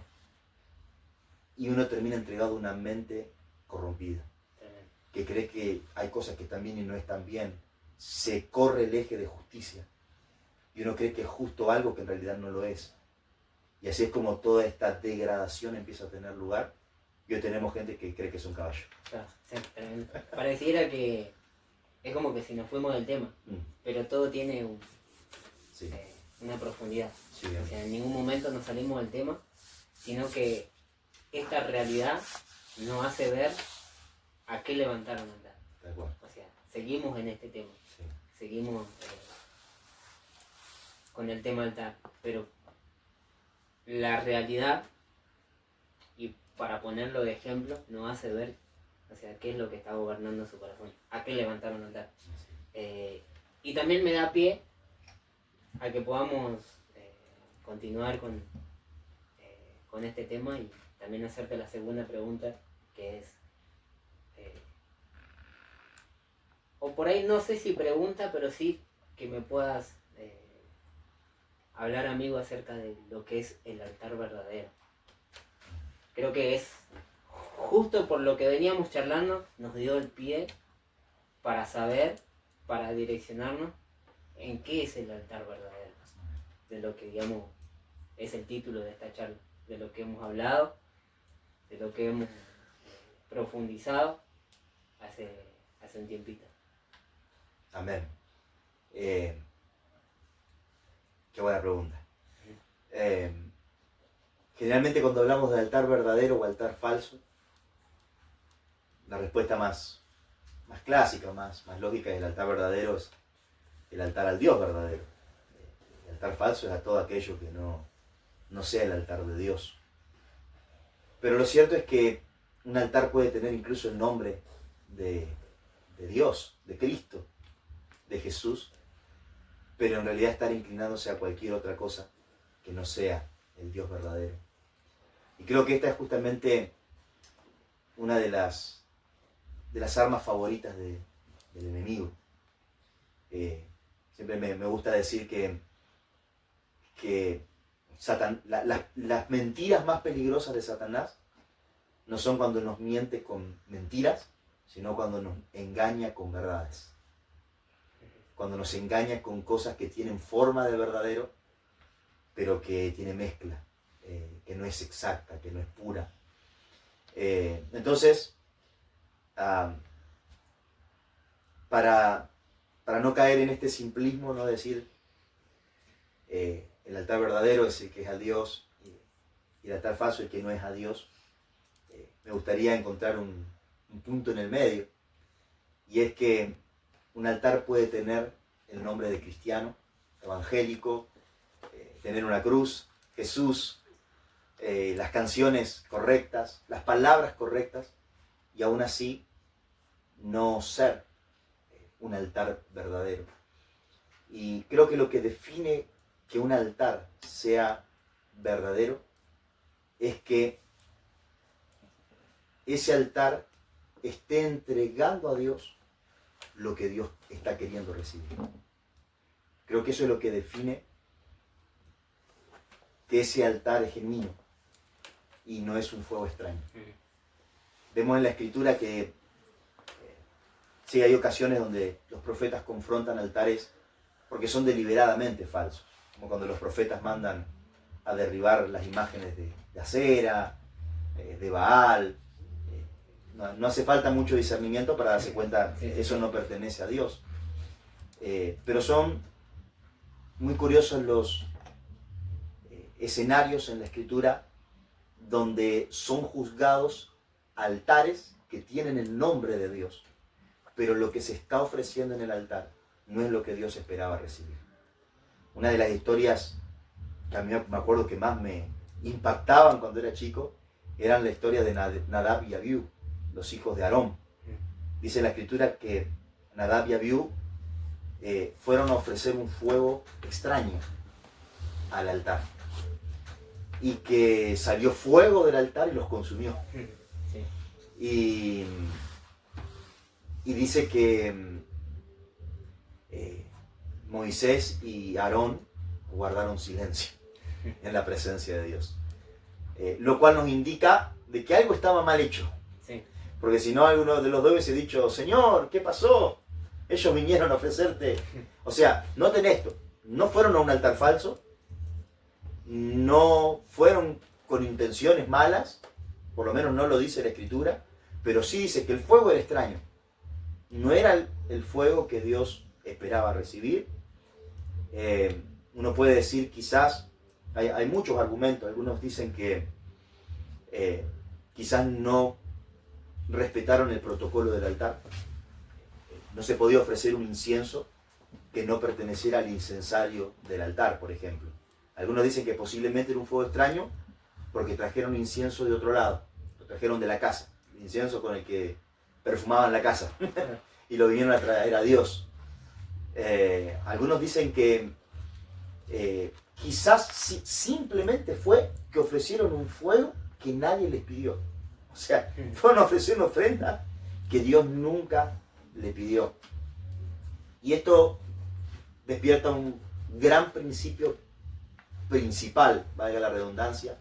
Y uno termina entregado a una mente corrompida, que cree que hay cosas que están bien y no están bien. Se corre el eje de justicia. Y uno cree que es justo algo que en realidad no lo es. Y así es como toda esta degradación empieza a tener lugar. Y hoy tenemos gente que cree que es un caballo. Pareciera que es como que si nos fuimos del tema, pero todo tiene una profundidad. Sí, o sea, en ningún momento nos salimos del tema, sino que esta realidad nos hace ver a qué levantar un altar. Tal cual. O sea, seguimos en este tema, Sí. seguimos con el tema altar, pero la realidad, y para ponerlo de ejemplo, nos hace ver, o sea, qué es lo que está gobernando su corazón, a qué levantar un altar. Y también me da pie a que podamos continuar con este tema y también hacerte la segunda pregunta, que es, o por ahí no sé si pregunta, pero sí que me puedas hablar, amigo, acerca de lo que es el altar verdadero. Creo que es justo por lo que veníamos charlando, nos dio el pie para saber, para direccionarnos en qué es el altar verdadero, de lo que, digamos, es el título de esta charla, de lo que hemos hablado, de lo que hemos profundizado hace un tiempito. Amén. Qué buena pregunta. Generalmente cuando hablamos de altar verdadero o altar falso, la respuesta más clásica, más lógica es el altar verdadero es el altar al Dios verdadero. El altar falso es a todo aquello que no sea el altar de Dios. Pero lo cierto es que un altar puede tener incluso el nombre de Dios, de Cristo, de Jesús, pero en realidad estar inclinándose a cualquier otra cosa que no sea el Dios verdadero. Y creo que esta es justamente una de las armas favoritas del enemigo. Siempre me gusta decir que las mentiras más peligrosas de Satanás no son cuando nos miente con mentiras, sino cuando nos engaña con verdades. Cuando nos engaña con cosas que tienen forma de verdadero, pero que tiene mezcla, que no es exacta, que no es pura. Entonces, para no caer en este simplismo, no decir el altar verdadero es el que es a Dios y el altar falso el que no es a Dios, me gustaría encontrar un punto en el medio, y es que un altar puede tener el nombre de cristiano, evangélico, tener una cruz, Jesús, las canciones correctas, las palabras correctas, y aún así no ser un altar verdadero. Y creo que lo que define que un altar sea verdadero es que ese altar esté entregando a Dios lo que Dios está queriendo recibir. Creo que eso es lo que define que ese altar es genuino y no es un fuego extraño. Vemos en la Escritura que sí hay ocasiones donde los profetas confrontan altares porque son deliberadamente falsos, como cuando los profetas mandan a derribar las imágenes de Acera, de Baal. No hace falta mucho discernimiento para darse cuenta que eso no pertenece a Dios. Pero son muy curiosos los escenarios en la Escritura donde son juzgados altares que tienen el nombre de Dios, pero lo que se está ofreciendo en el altar no es lo que Dios esperaba recibir. Una de las historias que a mí me acuerdo que más me impactaban cuando era chico eran la historia de Nadab y Abiú, los hijos de Aarón. Dice la Escritura que Nadab y Abiú fueron a ofrecer un fuego extraño al altar, y que salió fuego del altar y los consumió. Y dice que Moisés y Aarón guardaron silencio en la presencia de Dios, lo cual nos indica de que algo estaba mal hecho. Porque si no, alguno de los dos hubiese dicho: Señor, ¿qué pasó? Ellos vinieron a ofrecerte. O sea, noten esto: no fueron a un altar falso, no fueron con intenciones malas, por lo menos no lo dice la Escritura, pero sí dice que el fuego era extraño. No era el fuego que Dios esperaba recibir. Uno puede decir quizás, hay muchos argumentos, algunos dicen que quizás no respetaron el protocolo del altar. No se podía ofrecer un incienso que no perteneciera al incensario del altar, por ejemplo. Algunos dicen que posiblemente era un fuego extraño porque trajeron incienso de otro lado, lo trajeron de la casa, el incienso con el que perfumaban la casa y lo vinieron a traer a Dios. Algunos dicen que quizás simplemente fue que ofrecieron un fuego que nadie les pidió. O sea, fueron a ofrecer una ofrenda que Dios nunca le pidió. Y esto despierta un gran principio principal, valga la redundancia,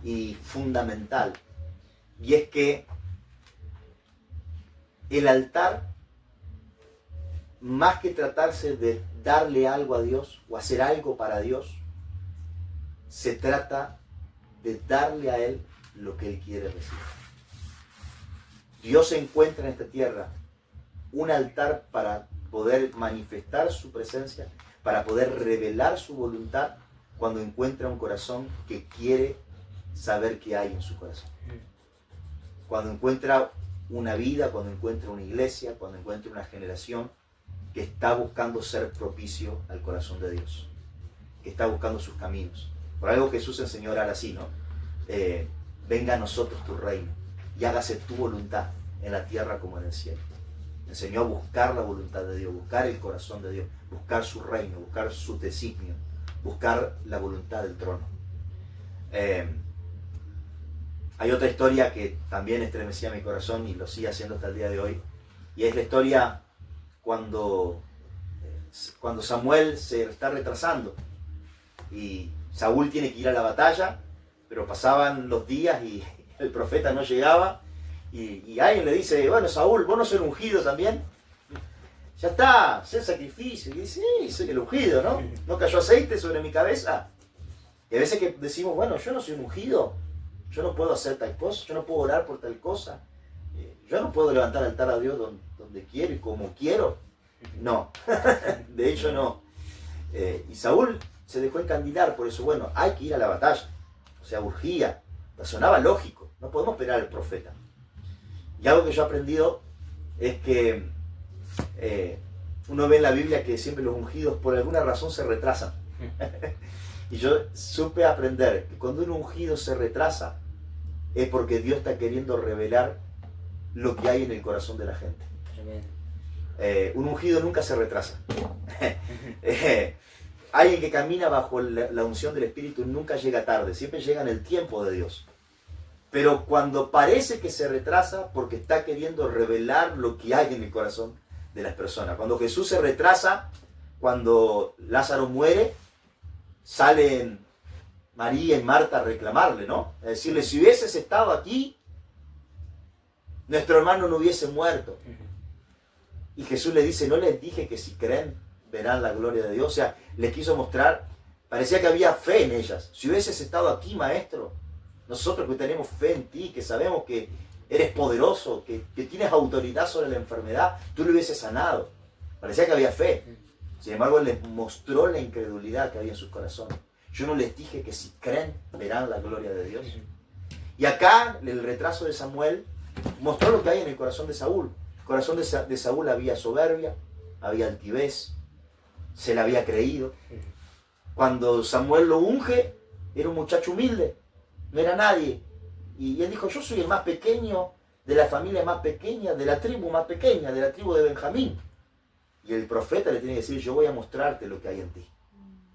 y fundamental. Y es que el altar, más que tratarse de darle algo a Dios o hacer algo para Dios, se trata de darle a Él lo que Él quiere recibir. Dios encuentra en esta tierra un altar para poder manifestar su presencia, para poder revelar su voluntad cuando encuentra un corazón que quiere saber qué hay en su corazón. Cuando encuentra una vida, cuando encuentra una iglesia, cuando encuentra una generación que está buscando ser propicio al corazón de Dios, que está buscando sus caminos. Por algo Jesús enseñó a orar así, ¿no? Venga a nosotros tu reino y hágase tu voluntad en la tierra como en el cielo. Enseñó a buscar la voluntad de Dios, buscar el corazón de Dios, buscar su reino, buscar su designio, buscar la voluntad del trono. Hay otra historia que también estremecía mi corazón y lo sigue haciendo hasta el día de hoy, y es la historia cuando Samuel se está retrasando y Saúl tiene que ir a la batalla, pero pasaban los días y el profeta no llegaba, y alguien le dice, bueno, Saúl, ¿vos no sos el ungido también? Ya está, sé el sacrificio. Y dice, sí, soy el ungido, ¿no? ¿No cayó aceite sobre mi cabeza? Y a veces que decimos, bueno, yo no soy un ungido, yo no puedo hacer tal cosa, yo no puedo orar por tal cosa, yo no puedo levantar altar a Dios donde quiero y como quiero. No, de hecho no. Y Saúl se dejó encandilar por eso. Bueno, hay que ir a la batalla. O sea, urgía, sonaba lógico, no podemos esperar al profeta. Y algo que yo he aprendido es que uno ve en la Biblia que siempre los ungidos por alguna razón se retrasan. Y yo supe aprender que cuando un ungido se retrasa es porque Dios está queriendo revelar lo que hay en el corazón de la gente. Un ungido nunca se retrasa. Alguien que camina bajo la unción del Espíritu nunca llega tarde, siempre llega en el tiempo de Dios. Pero cuando parece que se retrasa, porque está queriendo revelar lo que hay en el corazón de las personas. Cuando Jesús se retrasa, cuando Lázaro muere, salen María y Marta a reclamarle, ¿no? A decirle, si hubieses estado aquí, nuestro hermano no hubiese muerto. Y Jesús le dice, no les dije que si creen, verán la gloria de Dios. O sea, les quiso mostrar, parecía que había fe en ellas. Si hubieses estado aquí, maestro, nosotros que tenemos fe en ti, que sabemos que eres poderoso, que tienes autoridad sobre la enfermedad, tú lo hubieses sanado. Parecía que había fe. Sin embargo, les mostró la incredulidad que había en sus corazones. Yo no les dije que si creen, verán la gloria de Dios. Y acá, el retraso de Samuel mostró lo que hay en el corazón de Saúl. El corazón de Saúl había soberbia, había altivez, se le había creído. Cuando Samuel lo unge, era un muchacho humilde, no era nadie. Y él dijo, yo soy el más pequeño de la familia más pequeña, de la tribu más pequeña, de la tribu de Benjamín. Y el profeta le tiene que decir, yo voy a mostrarte lo que hay en ti.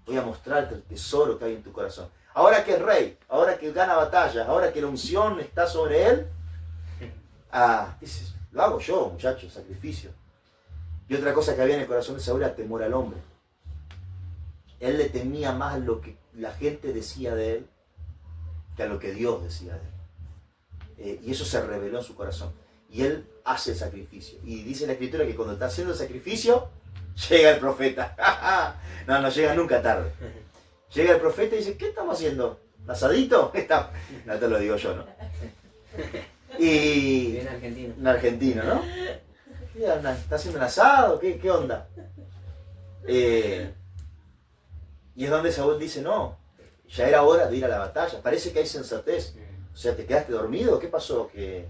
Voy a mostrarte el tesoro que hay en tu corazón. Ahora que es rey, ahora que gana batallas, ahora que la unción está sobre él, dices, lo hago yo, muchacho, sacrificio. Y otra cosa que había en el corazón de Saúl era temor al hombre. Él le temía más a lo que la gente decía de él que a lo que Dios decía de él. Y eso se reveló en su corazón. Y él hace el sacrificio. Y dice la Escritura que cuando está haciendo el sacrificio, llega el profeta. No llega nunca tarde. Llega el profeta y dice, ¿qué estamos haciendo? ¿Asadito? No te lo digo yo, ¿no? Y bien argentino. Un argentino, ¿no? ¿Qué anda? ¿Está haciendo un asado? ¿Qué onda? Y es donde Saúl dice, no, ya era hora de ir a la batalla. Parece que hay sensatez. O sea, ¿te quedaste dormido? ¿Qué pasó? Que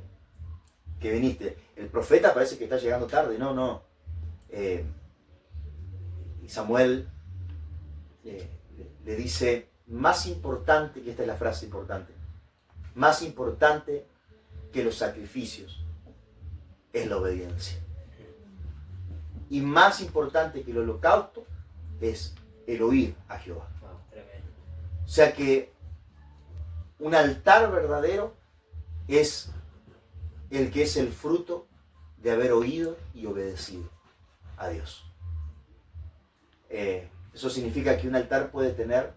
viniste. El profeta parece que está llegando tarde. No, no. Y Samuel le dice, más importante, que esta es la frase importante, más importante que los sacrificios es la obediencia. Y más importante que el holocausto es el oír a Jehová. O sea que un altar verdadero es el que es el fruto de haber oído y obedecido a Dios. Eso significa que un altar puede tener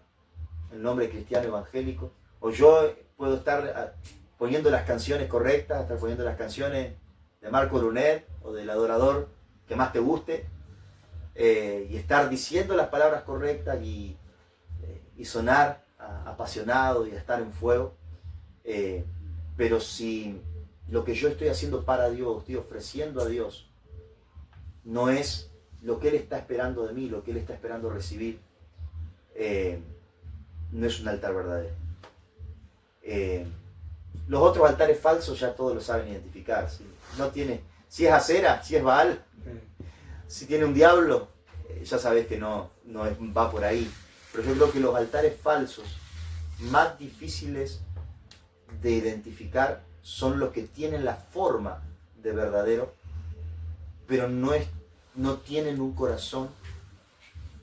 el nombre cristiano evangélico, o yo puedo estar poniendo las canciones correctas, estar poniendo las canciones de Marco Brunet o del adorador que más te guste, y estar diciendo las palabras correctas y sonar apasionado y estar en fuego, pero si lo que yo estoy haciendo para Dios, estoy ofreciendo a Dios, no es lo que Él está esperando de mí, lo que Él está esperando recibir, no es un altar verdadero. Los otros altares falsos ya todos lo saben identificar. Si es Acera, si es Baal, si tiene un diablo, ya sabes que no va por ahí. Pero yo creo que los altares falsos más difíciles de identificar son los que tienen la forma de verdadero, pero no tienen un corazón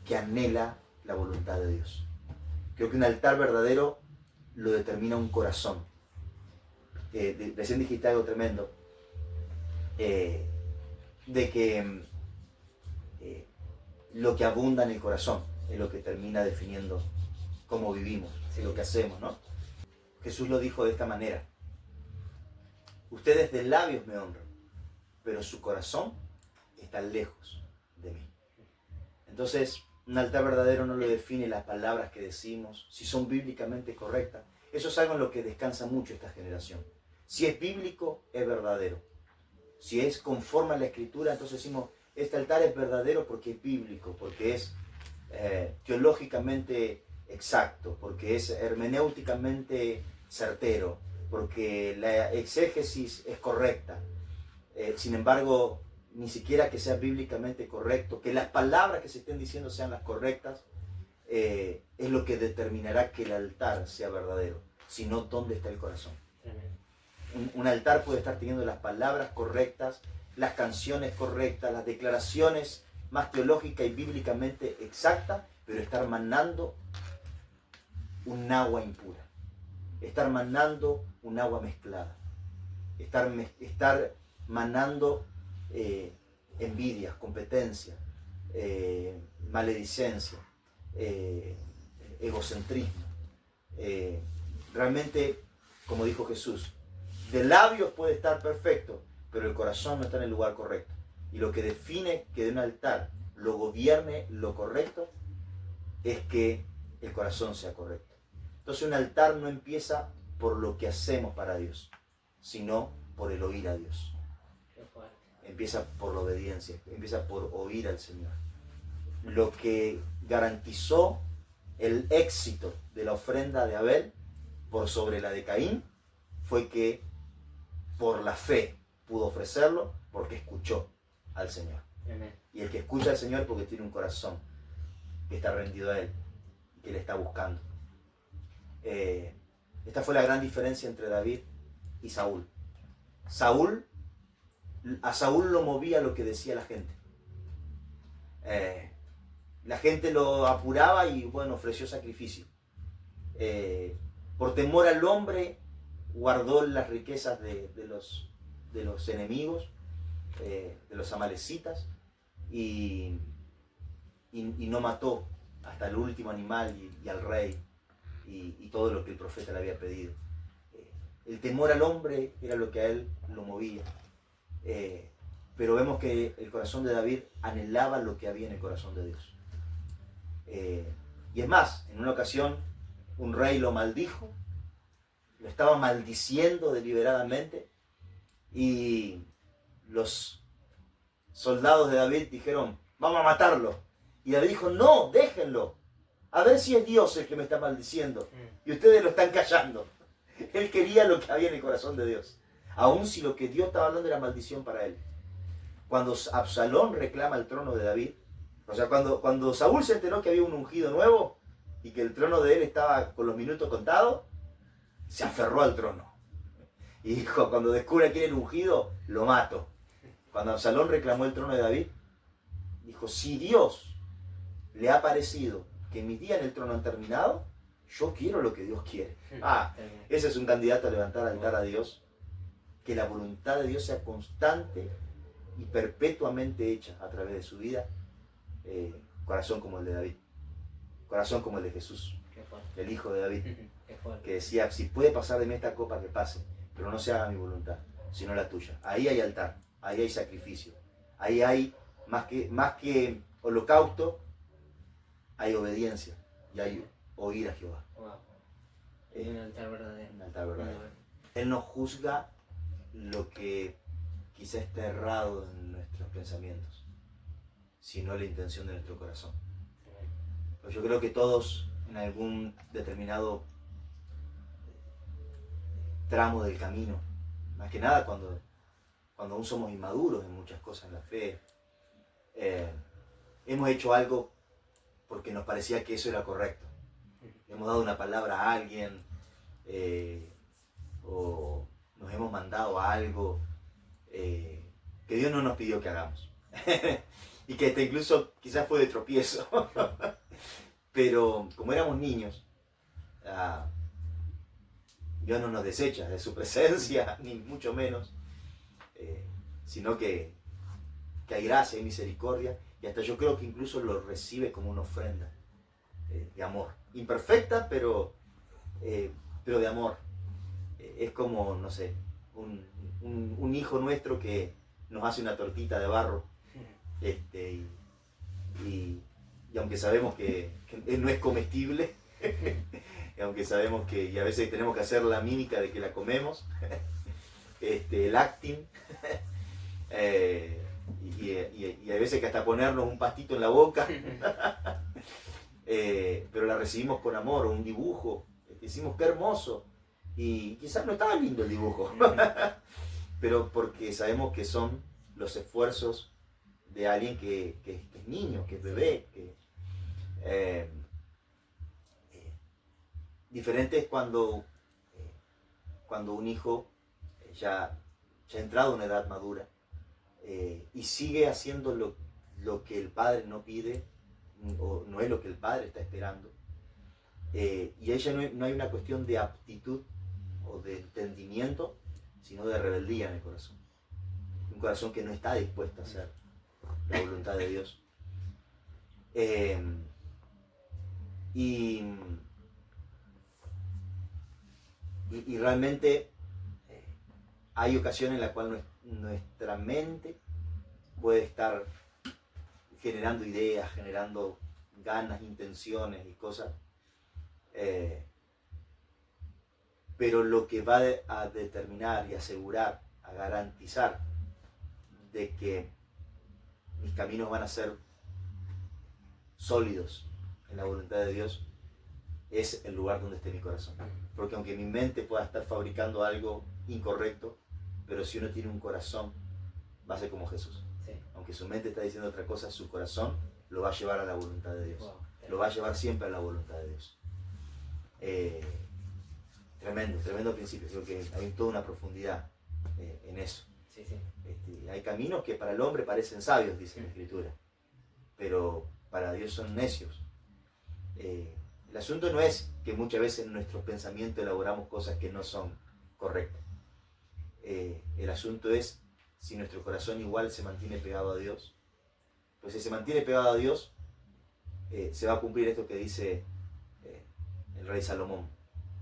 que anhela la voluntad de Dios. Creo que un altar verdadero lo determina un corazón. Recién dijiste algo tremendo, de que lo que abunda en el corazón es lo que termina definiendo cómo vivimos, lo que hacemos, ¿no? Jesús lo dijo de esta manera: ustedes de labios me honran, pero su corazón está lejos de mí. Entonces, un altar verdadero no lo define las palabras que decimos, si son bíblicamente correctas. Eso es algo en lo que descansa mucho esta generación. Si es bíblico, es verdadero. Si es conforme a la Escritura, entonces decimos, este altar es verdadero porque es bíblico, porque es teológicamente exacto, porque es hermenéuticamente certero, porque la exégesis es correcta. Sin embargo, ni siquiera que sea bíblicamente correcto, que las palabras que se estén diciendo sean las correctas, es lo que determinará que el altar sea verdadero, sino dónde está el corazón. Un altar puede estar teniendo las palabras correctas, las canciones correctas, las declaraciones más teológicas y bíblicamente exactas, pero estar manando un agua impura, estar manando un agua mezclada, estar manando envidias, competencia, maledicencia, egocentrismo. Realmente, como dijo Jesús, de labios puede estar perfecto, pero el corazón no está en el lugar correcto. Y lo que define que de un altar lo gobierne lo correcto es que el corazón sea correcto. Entonces un altar no empieza por lo que hacemos para Dios, sino por el oír a Dios. Empieza por la obediencia, empieza por oír al Señor. Lo que garantizó el éxito de la ofrenda de Abel por sobre la de Caín fue que por la fe pudo ofrecerlo porque escuchó al Señor. Amén. Y el que escucha al Señor porque tiene un corazón que está rendido a Él, que le está buscando. Esta fue la gran diferencia entre David y Saúl. A Saúl lo movía lo que decía la gente. La gente lo apuraba y bueno, ofreció sacrificio. Por temor al hombre guardó las riquezas de los enemigos, de los amalecitas, y no mató hasta el último animal y al rey y todo lo que el profeta le había pedido. El temor al hombre era lo que a él lo movía. Pero vemos que el corazón de David anhelaba lo que había en el corazón de Dios. Y es más, en una ocasión un rey lo maldijo, lo estaba maldiciendo deliberadamente, y los soldados de David dijeron, vamos a matarlo. Y David dijo, no, déjenlo. A ver si es Dios el que me está maldiciendo. Y ustedes lo están callando. Él quería lo que había en el corazón de Dios. Aun si lo que Dios estaba hablando era maldición para él. Cuando Absalón reclama el trono de David, o sea, cuando Saúl se enteró que había un ungido nuevo y que el trono de él estaba con los minutos contados, se aferró al trono. Y dijo, cuando descubra quién era el ungido, lo mato. Cuando Absalón reclamó el trono de David, dijo, si Dios le ha parecido que mis días en el trono han terminado, yo quiero lo que Dios quiere. Ese es un candidato a levantar altar a Dios. Que la voluntad de Dios sea constante y perpetuamente hecha a través de su vida. Corazón como el de David. Corazón como el de Jesús, el hijo de David. Que decía, si puede pasar de mí esta copa, que pase, pero no se haga mi voluntad, sino la tuya. Ahí hay altar, ahí hay sacrificio. Ahí hay, más que holocausto, hay obediencia y hay oír a Jehová. Un altar verdadero. Un altar verdadero. Él no juzga lo que quizá está errado en nuestros pensamientos, sino la intención de nuestro corazón. Pues yo creo que todos en algún determinado tramo del camino, más que nada cuando aún somos inmaduros en muchas cosas en la fe, hemos hecho algo porque nos parecía que eso era correcto. Hemos dado una palabra a alguien, o nos hemos mandado a algo que Dios no nos pidió que hagamos. Y que hasta incluso quizás fue de tropiezo. Pero como éramos niños, Dios no nos desecha de su presencia, ni mucho menos, sino que hay gracia y misericordia, y hasta yo creo que incluso lo recibe como una ofrenda de amor. Imperfecta, pero de amor. Es como, no sé, un hijo nuestro que nos hace una tortita de barro, y aunque sabemos que no es comestible, y aunque sabemos que, y a veces tenemos que hacer la mímica de que la comemos, el acting, y hay veces que hasta ponernos un pastito en la boca, pero la recibimos con amor, o un dibujo, decimos qué hermoso, y quizás no estaba lindo el dibujo, pero porque sabemos que son los esfuerzos de alguien que es niño, que es bebé, diferente es cuando un hijo ya ha entrado a una edad madura y sigue haciendo lo que el padre no pide, o no es lo que el padre está esperando, y ahí ya no hay una cuestión de aptitud o de entendimiento, sino de rebeldía en el corazón. Un corazón que no está dispuesto a hacer la voluntad de Dios. Y realmente hay ocasiones en las cuales nuestra mente puede estar generando ideas, generando ganas, intenciones y cosas, pero lo que va a determinar y asegurar, a garantizar de que mis caminos van a ser sólidos en la voluntad de Dios, es el lugar donde esté mi corazón. Porque aunque mi mente pueda estar fabricando algo incorrecto, pero si uno tiene un corazón, va a ser como Jesús. Sí. Aunque su mente está diciendo otra cosa, su corazón lo va a llevar a la voluntad de Dios. Wow. Lo va a llevar siempre a la voluntad de Dios. Tremendo principio. Creo que hay toda una profundidad en eso. Sí, sí. Hay caminos que para el hombre parecen sabios, dice la Escritura, pero para Dios son necios. El asunto no es que muchas veces en nuestros pensamientos elaboramos cosas que no son correctas. El asunto es si nuestro corazón igual se mantiene pegado a Dios. Pues si se mantiene pegado a Dios, se va a cumplir esto que dice el rey Salomón,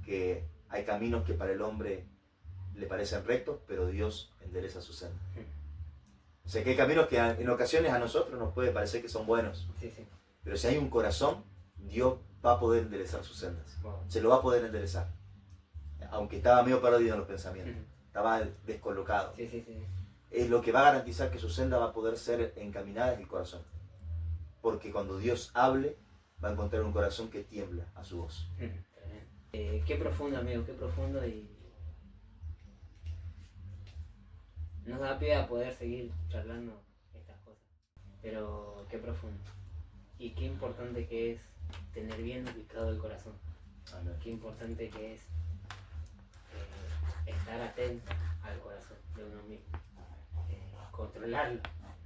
que hay caminos que para el hombre le parecen rectos, pero Dios endereza su senda. O sea que hay caminos que en ocasiones a nosotros nos puede parecer que son buenos, sí. Pero si hay un corazón, Dios va a poder enderezar sus sendas. Wow. Se lo va a poder enderezar. Aunque estaba medio perdido en los pensamientos, estaba descolocado. Sí. lo que va a garantizar que su senda va a poder ser encaminada es el corazón. Porque cuando Dios hable, va a encontrar un corazón que tiembla a su voz. Qué profundo, amigo, qué profundo, y nos da pie a poder seguir charlando estas cosas. Pero qué profundo. Y qué importante que es tener bien ubicado el corazón. Amén. Qué importante que es estar atento al corazón de uno mismo. Controlarlo,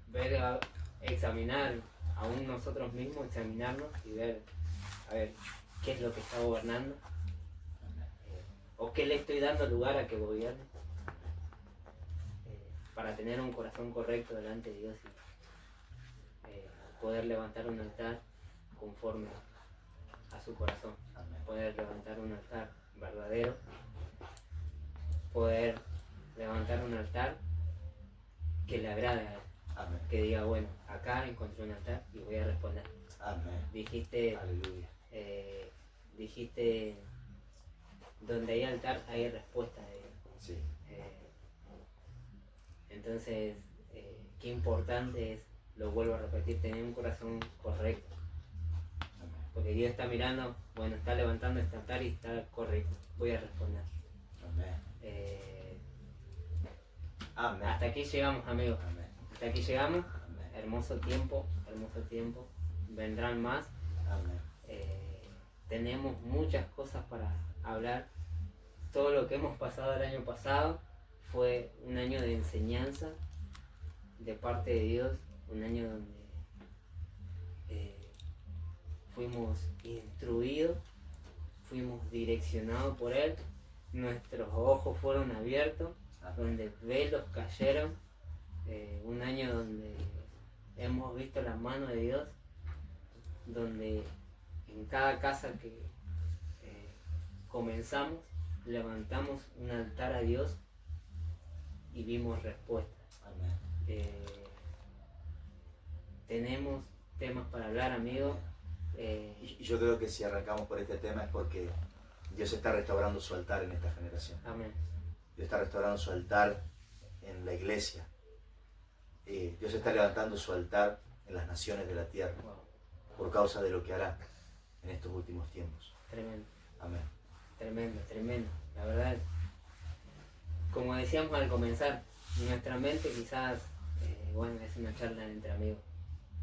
ver, examinar, aún nosotros mismos, examinarnos y ver, a ver, qué es lo que está gobernando, o qué le estoy dando lugar a que gobierne, para tener un corazón correcto delante de Dios y poder levantar un altar conforme a su corazón. Amén. Poder levantar un altar verdadero, poder levantar un altar que le agrade a él. Amén. Que diga, bueno, acá encontré un altar y voy a responder. Amén. Dijiste, Aleluya. dijiste, donde hay altar hay respuesta de Dios. Sí. Entonces, qué importante es, lo vuelvo a repetir, tener un corazón correcto. Amén. Porque Dios está mirando, bueno, está levantando este altar y está correcto, voy a responder. Amén. Amén. Hasta aquí llegamos, amigos. Amén. Hasta aquí llegamos. Amén. Hermoso tiempo, vendrán más. Amén. Tenemos muchas cosas para hablar. Todo lo que hemos pasado el año pasado fue un año de enseñanza de parte de Dios, un año donde fuimos instruidos, fuimos direccionados por Él, nuestros ojos fueron abiertos, donde velos cayeron, un año donde hemos visto la mano de Dios, donde en cada casa que comenzamos, levantamos un altar a Dios y vimos respuestas. Amén. Tenemos temas para hablar, amigos. Y yo creo que si arrancamos por este tema es porque Dios está restaurando su altar en esta generación. Amén. Dios está restaurando su altar en la iglesia. Dios está levantando su altar en las naciones de la tierra. Wow. Por causa de lo que hará en estos últimos tiempos. Tremendo. Amén. Tremendo, tremendo. La verdad, como decíamos al comenzar, nuestra mente quizás, bueno, es una charla entre amigos,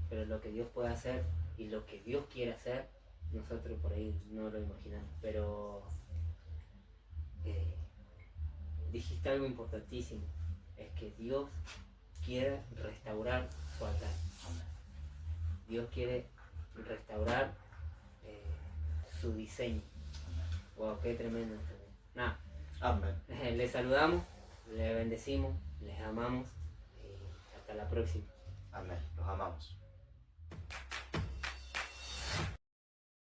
pero lo que Dios puede hacer y lo que Dios quiere hacer, nosotros por ahí no lo imaginamos. Pero dijiste algo importantísimo, es que Dios quiere restaurar su altar. Amén. Dios quiere restaurar su diseño. Wow, qué tremendo. Nada, Amén. les saludamos, les bendecimos, les amamos y hasta la próxima. Amén. Los amamos.